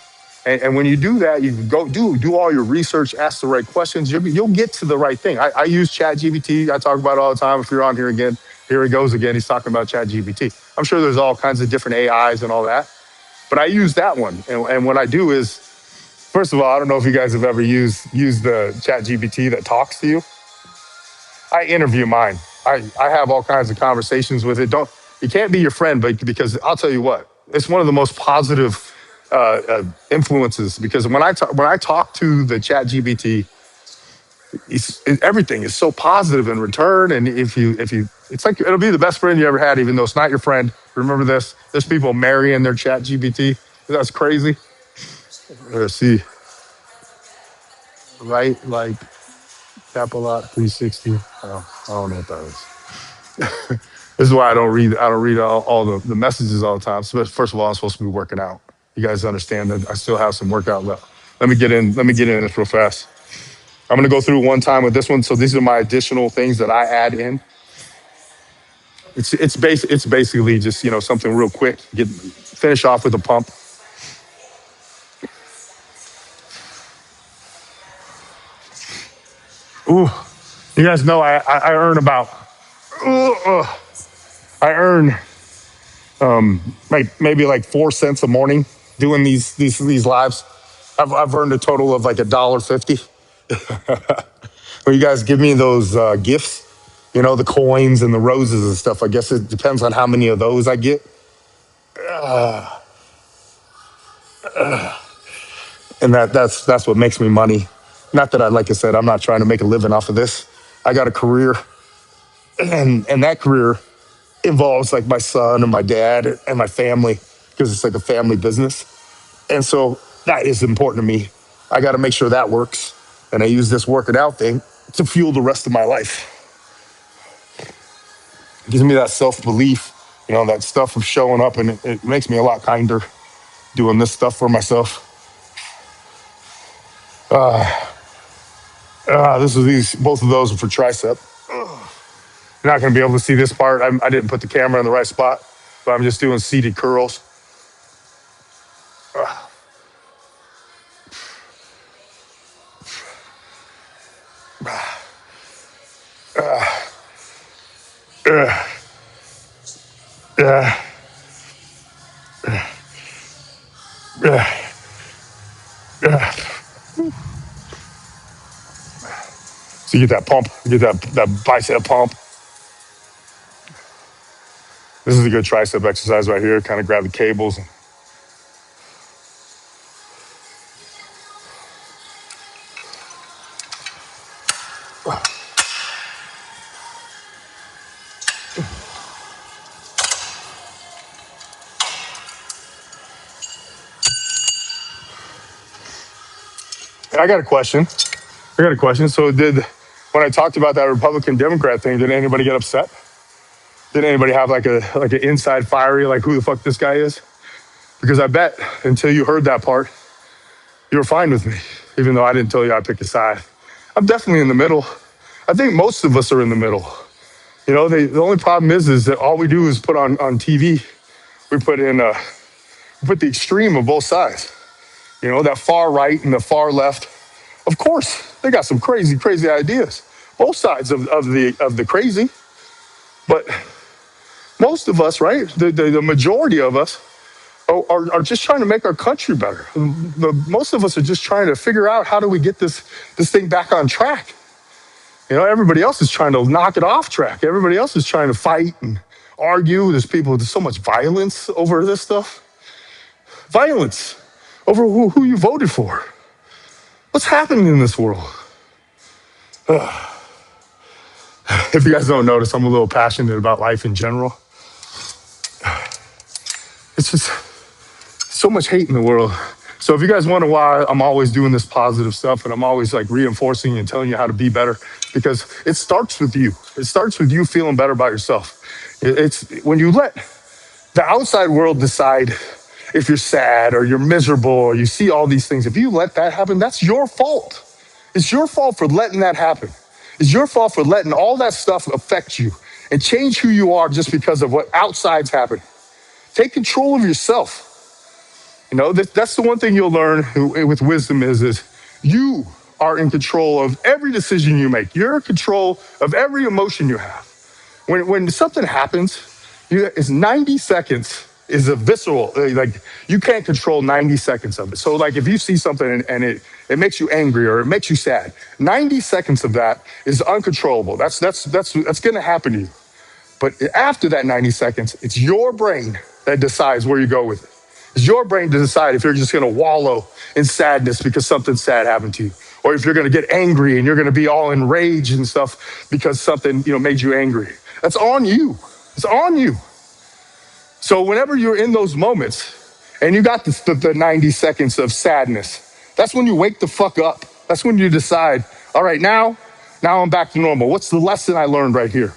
And when you do that, you go do all your research, ask the right questions. You'll get to the right thing. I use ChatGPT. I talk about it all the time. If you're on here again, here he goes again. He's talking about ChatGPT. I'm sure there's all kinds of different AIs and all that, but I use that one. And what I do is First of all, I don't know if you guys have ever used the Chat GPT that talks to you. I interview mine. I have all kinds of conversations with it. Don't it can't be your friend, but because I'll tell you what, it's one of the most positive influences. Because when I talk to the Chat GPT, everything is so positive in return. And if you, it's like it'll be the best friend you ever had, even though it's not your friend. Remember this: there's people marrying their Chat GPT. That's crazy. Let's see, right? Like Capilot 360. I don't know what that is. This is why I don't read all the messages all the time. So first of all, I'm supposed to be working out. You guys understand that I still have some workout left. Let me get in this real fast. I'm gonna go through one time with this one. So these are my additional things that I add in. It's basically just something real quick. Finish off with a pump. Ooh, you guys know I earn about I earn like maybe like 4 cents a morning doing these lives. I've earned a total of like $1.50. When you guys give me those gifts, the coins and the roses and stuff. I guess it depends on how many of those I get. And that's what makes me money. Not that like I said, I'm not trying to make a living off of this. I got a career, and that career involves like my son and my dad and my family because it's like a family business. And so that is important to me. I got to make sure that works. And I use this working out thing to fuel the rest of my life. It gives me that self belief, that stuff of showing up, and it makes me a lot kinder doing this stuff for myself. Both of those are for tricep. You're not going to be able to see this part. I didn't put the camera in the right spot, but I'm just doing seated curls. So you get that pump, you get that bicep pump. This is a good tricep exercise right here. Kind of grab the cables. I got a question. So when I talked about that Republican Democrat thing, did anybody get upset? Did anybody have like an inside fiery, like who the fuck this guy is? Because I bet until you heard that part, you were fine with me, even though I didn't tell you I picked a side. I'm definitely in the middle. I think most of us are in the middle. The only problem is that all we do is put on TV. We put the extreme of both sides. That far right and the far left. Of course, they got some crazy, crazy ideas. Both sides of the crazy. But most of us, right? The majority of us are just trying to make our country better. Most of us are just trying to figure out how do we get this thing back on track. Everybody else is trying to knock it off track. Everybody else is trying to fight and argue. There's so much violence over this stuff. Violence over who you voted for. What's happening in this world? If you guys don't notice, I'm a little passionate about life in general. It's just so much hate in the world. So if you guys wonder why I'm always doing this positive stuff and I'm always like reinforcing and telling you how to be better, because it starts with you. It starts with you feeling better about yourself. It's when you let the outside world decide if you're sad or you're miserable or you see all these things. If you let that happen, that's your fault. It's your fault for letting that happen. It's your fault for letting all that stuff affect you and change who you are just because of what outside's happened. Take control of yourself. That's the one thing you'll learn with wisdom is you are in control of every decision you make. You're in control of every emotion you have. When something happens, it's 90 seconds is a visceral, like you can't control 90 seconds of it. So like if you see something and it makes you angry or it makes you sad, 90 seconds of that is uncontrollable. That's going to happen to you. But after that 90 seconds, it's your brain that decides where you go with it. It's your brain to decide if you're just going to wallow in sadness because something sad happened to you, or if you're going to get angry and you're going to be all enraged and stuff because something made you angry. That's on you. It's on you. So whenever you're in those moments and you got the 90 seconds of sadness, that's when you wake the fuck up. That's when you decide, all right, now I'm back to normal. What's the lesson I learned right here?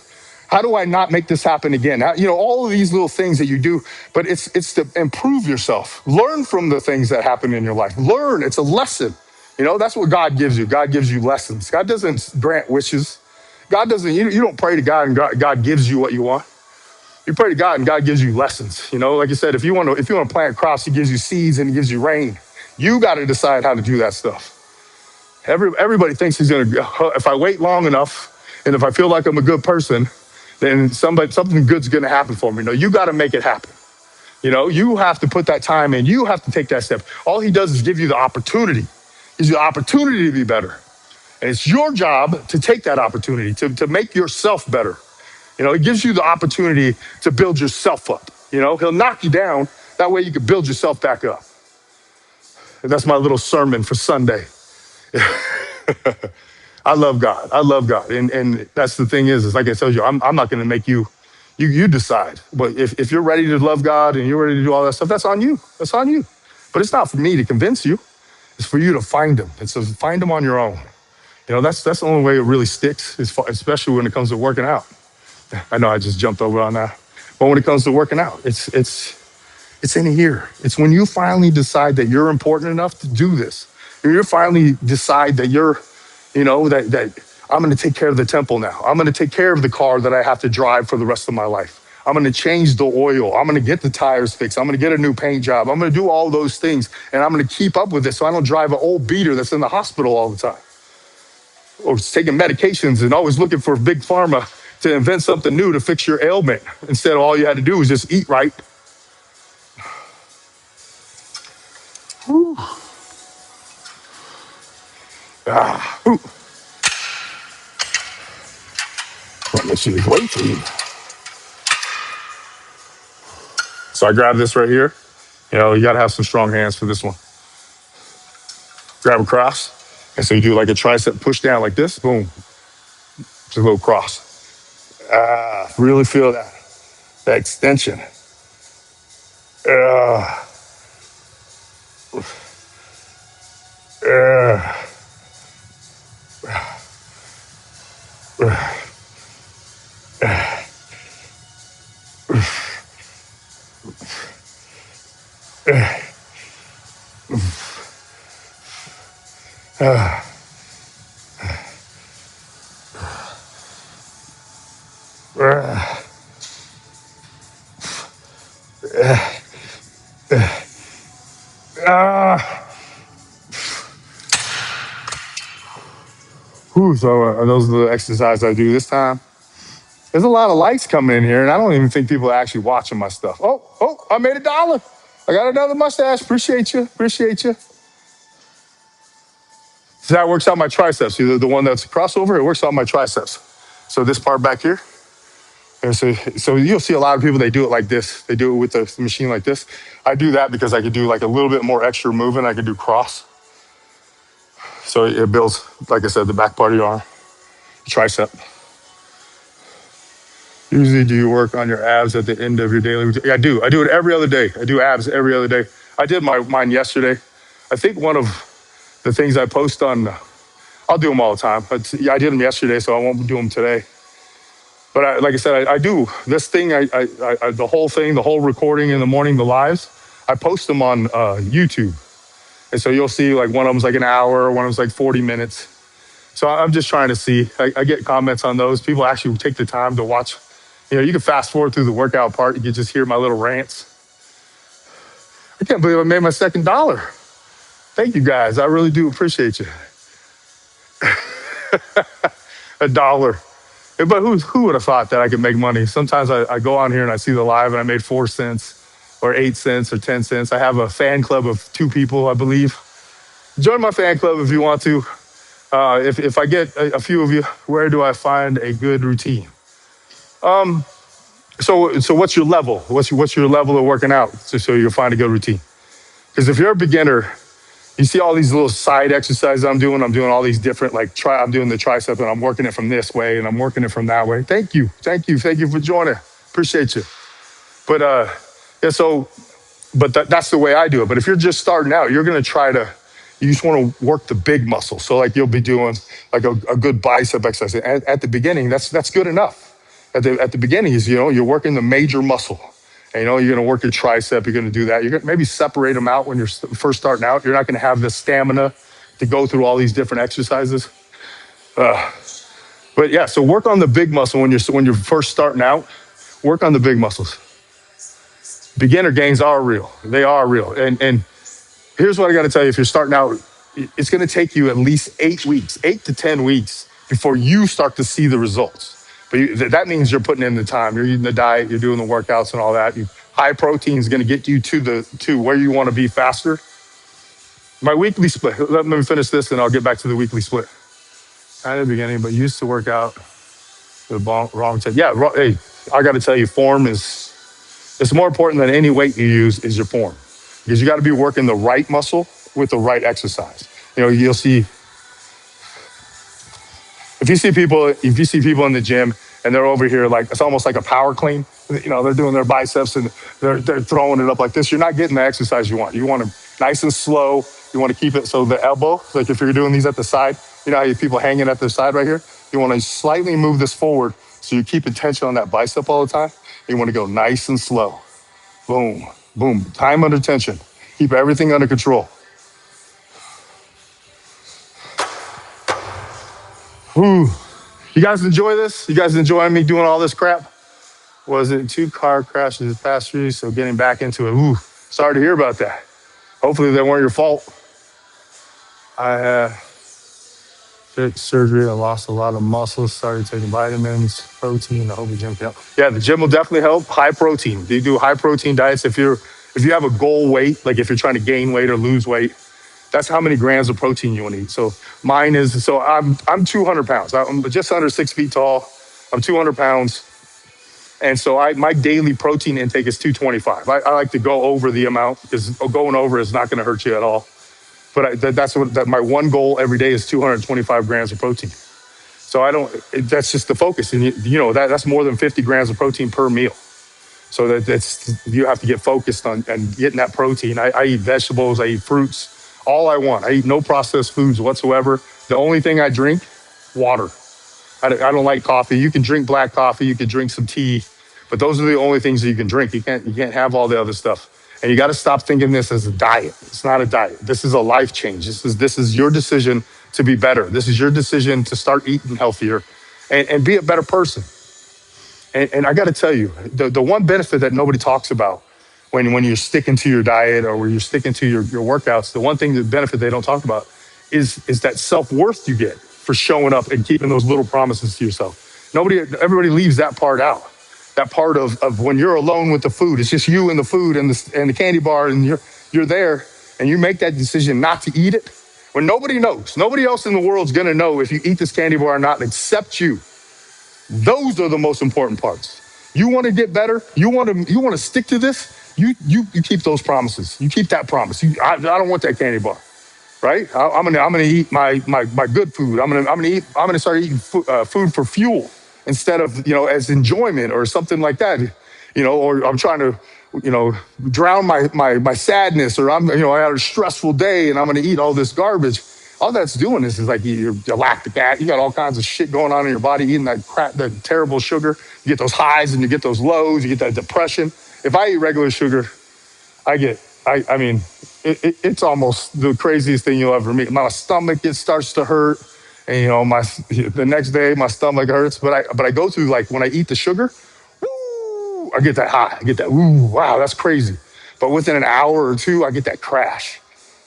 How do I not make this happen again? All of these little things that you do, but it's to improve yourself. Learn from the things that happen in your life. Learn. It's a lesson. That's what God gives you. God gives you lessons. God doesn't grant wishes. God doesn't, you don't pray to God and God gives you what you want. You pray to God and God gives you lessons. Like I said, if you want to plant crops, he gives you seeds and he gives you rain. You got to decide how to do that stuff. Everybody thinks he's going to, if I wait long enough and if I feel like I'm a good person, then something good's going to happen for me. No, you got to make it happen. You have to put that time in. You have to take that step. All he does is give you the opportunity. Gives you the opportunity to be better. And it's your job to take that opportunity, to make yourself better. It gives you the opportunity to build yourself up. He'll knock you down. That way you can build yourself back up. And that's my little sermon for Sunday. I love God. I love God. And that's the thing is like I told you, I'm not going to make you decide. But if you're ready to love God and you're ready to do all that stuff, that's on you. That's on you. But it's not for me to convince you. It's for you to find him. It's to find him on your own. That's the only way it really sticks, especially when it comes to working out. I know I just jumped over on that. But when it comes to working out, it's in here. It's when you finally decide that you're important enough to do this. When you finally decide that you're, that I'm going to take care of the temple now. I'm going to take care of the car that I have to drive for the rest of my life. I'm going to change the oil. I'm going to get the tires fixed. I'm going to get a new paint job. I'm going to do all those things. And I'm going to keep up with it so I don't drive an old beater that's in the hospital all the time. Or taking medications and always looking for big pharma to invent something new to fix your ailment. Instead of all you had to do was just eat right. Ooh. Ooh. Make sure it's wait for you. So I grab this right here. You got to have some strong hands for this one. Grab a cross. And so you do like a tricep push down like this. Boom. Just a little cross. Really feel that extension. Uh, So those are the exercises I do this time. There's a lot of lights coming in here, and I don't even think people are actually watching my stuff. Oh, I made $1. I got another mustache. Appreciate you. So that works out my triceps. Either the one that's a crossover, it works out my triceps. So this part back here. So you'll see a lot of people, they do it like this. They do it with the machine like this. I do that because I could do like a little bit more extra movement. I could do cross. So it builds, like I said, the back part of your arm, tricep. Usually do you work on your abs at the end of your daily routine? Yeah, I do. I do it every other day. I do abs every other day. I did mine yesterday. I think one of the things I post on, I'll do them all the time. But yeah, I did them yesterday, so I won't do them today. But like I said, I do this thing, the whole thing, the whole recording in the morning, the lives, I post them on YouTube. And so you'll see like one of them's like an hour, one of them's like 40 minutes. So I'm just trying to see, I get comments on those. People actually take the time to watch. You can fast forward through the workout part. You can just hear my little rants. I can't believe I made my second $1. Thank you guys. I really do appreciate you. $1. But who would have thought that I could make money? Sometimes I go on here and I see the live and I made 4 cents. or 8 cents or 10 cents. I have a fan club of 2 people, I believe. Join my fan club if you want to. If I get a few of you, where do I find a good routine? So what's your level? What's your level of working out? So you'll find a good routine. Because if you're a beginner, you see all these little side exercises I'm doing. I'm doing all these different, like, I'm doing the tricep and I'm working it from this way and I'm working it from that way. Thank you. Thank you. Thank you for joining. Appreciate you. But yeah, so, but that's the way I do it. But if you're just starting out, you're going to you just want to work the big muscle. So like you'll be doing like a good bicep exercise. At the beginning, that's good enough. At the beginning is, you're working the major muscle. And, you're going to work your tricep. You're going to do that. You're going to maybe separate them out when you're first starting out. You're not going to have the stamina to go through all these different exercises. But yeah, so work on the big muscle when you're first starting out. Work on the big muscles. Beginner gains are real. They are real. And here's what I got to tell you: if you're starting out, it's going to take you at least 8 weeks, 8 to 10 weeks before you start to see the results. But that means you're putting in the time. You're eating the diet. You're doing the workouts and all that. High protein is going to get you to where you want to be faster. My weekly split. Let me finish this, and I'll get back to the weekly split. At the beginning, but used to work out the wrong time. Yeah, hey, I got to tell you, form is it's more important than any weight you use is your form, because you got to be working the right muscle with the right exercise. You'll see if you see people in the gym and they're over here like it's almost like a power clean. They're doing their biceps and they're throwing it up like this. You're not getting the exercise you want. You want to nice and slow. You want to keep it so the elbow, like if you're doing these at the side, how you people hanging at the side right here. You want to slightly move this forward so you keep attention on that bicep all the time. You want to go nice and slow. Boom, boom. Time under tension. Keep everything under control. Ooh. You guys enjoy this? You guys enjoying me doing all this crap? Was it 2 car crashes this past year? So getting back into it. Ooh, sorry to hear about that. Hopefully they weren't your fault. I had surgery. I lost a lot of muscle. Started taking vitamins, protein. I hope the gym can help. Yeah, the gym will definitely help. High protein. They do high protein diets. If you have a goal weight, like if you're trying to gain weight or lose weight, that's how many grams of protein you want to eat. So mine is, so I'm 200 pounds. I'm just under 6 feet tall. I'm 200 pounds. And so my daily protein intake is 225. I like to go over the amount because going over is not going to hurt you at all. But that's my one goal every day is 225 grams of protein. So that's just the focus. And that's more than 50 grams of protein per meal. So you have to get focused on and getting that protein. I eat vegetables, I eat fruits, all I want. I eat no processed foods whatsoever. The only thing I drink, water. I don't like coffee. You can drink black coffee, you can drink some tea, but those are the only things that you can drink. You can't have all the other stuff. And you got to stop thinking this as a diet. It's not a diet. This is a life change. This is your decision to be better. This is your decision to start eating healthier and be a better person. And I got to tell you, the one benefit that nobody talks about when you're sticking to your diet or when you're sticking to your workouts, the one thing, the benefit they don't talk about is that self-worth you get for showing up and keeping those little promises to yourself. Everybody leaves that part out. That part of when you're alone with the food, it's just you and the food and the candy bar, and you're there and you make that decision not to eat it when nobody knows. Nobody else in the world's gonna know if you eat this candy bar or not except you. Those are the most important parts. You want to get better. You want to stick to this. You keep those promises. You keep that promise. I don't want that candy bar, right? I'm gonna eat my good food. I'm gonna start eating food for fuel instead of as enjoyment or something like that. Or I'm trying to drown my sadness, or I had a stressful day and I'm gonna eat all this garbage. All that's doing is like you're lactic acid. You got all kinds of shit going on in your body, eating that crap, that terrible sugar. You get those highs and you get those lows. You get that depression. If I eat regular sugar, it's almost the craziest thing you'll ever meet. My stomach starts to hurt, and the next day my stomach hurts. But I go through, like, when I eat the sugar, woo, I get that high. I get that ooh, wow, that's crazy. But within an hour or two, I get that crash.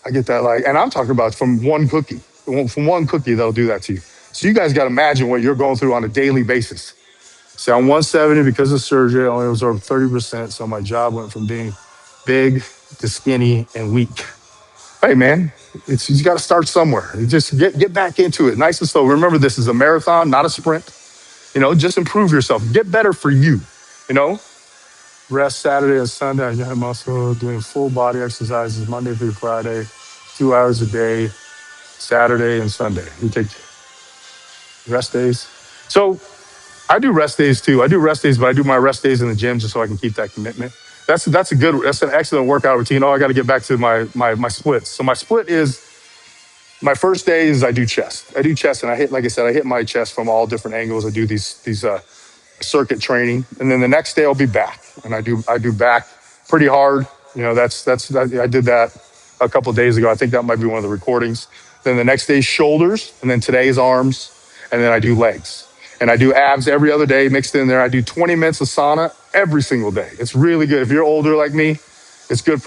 I get that, and I'm talking about from one cookie. From one cookie, they'll do that to you. So you guys got to imagine what you're going through on a daily basis. See, I'm 170 because of surgery. I only absorbed 30%, so my job went from being big to skinny and weak. Hey man, it's you got to start somewhere. You just get back into it, nice and slow. Remember, this is a marathon, not a sprint. Just improve yourself. Get better for you. You know, rest Saturday and Sunday. I'm also doing full body exercises Monday through Friday, 2 hours a day, Saturday and Sunday. You take rest days. So I do rest days too. I do rest days, but I do my rest days in the gym just so I can keep that commitment. That's an excellent workout routine. Oh, I got to get back to my splits. So my split is my first day is I do chest. I do chest, and like I said, I hit my chest from all different angles. I do these circuit training, and then the next day I'll be back, and I do back pretty hard. I did that a couple of days ago. I think that might be one of the recordings. Then the next day shoulders, and then today's arms, and then I do legs, and I do abs every other day mixed in there. I do 20 minutes of sauna every single day. It's really good. If you're older like me, it's good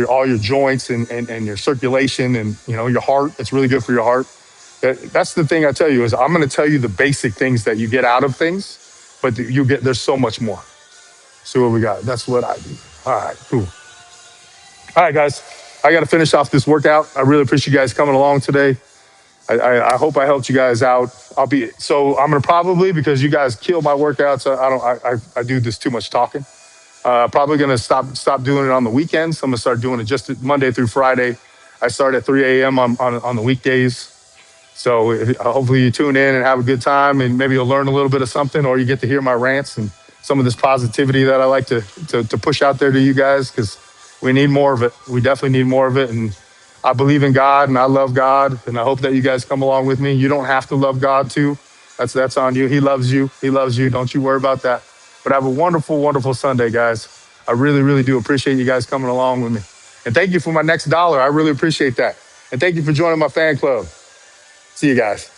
all your joints and your circulation and your heart. It's really good for your heart. That's the thing I tell you is I'm going to tell you the basic things that you get out of things, but there's so much more. See what we got. That's what I do. All right, cool. All right, guys. I got to finish off this workout. I really appreciate you guys coming along today. I hope I helped you guys out. I'm gonna probably, because you guys kill my workouts. I do this too much talking. Probably gonna stop doing it on the weekends. I'm gonna start doing it just Monday through Friday. I start at 3 a.m. on the weekdays. So hopefully you tune in and have a good time, and maybe you'll learn a little bit of something, or you get to hear my rants and some of this positivity that I like to push out there to you guys, because we need more of it. We definitely need more of it. And I believe in God and I love God, and I hope that you guys come along with me. You don't have to love God too. That's on you. He loves you. He loves you. Don't you worry about that. But have a wonderful, wonderful Sunday, guys. I really, really do appreciate you guys coming along with me. And thank you for my next dollar. I really appreciate that. And thank you for joining my fan club. See you guys.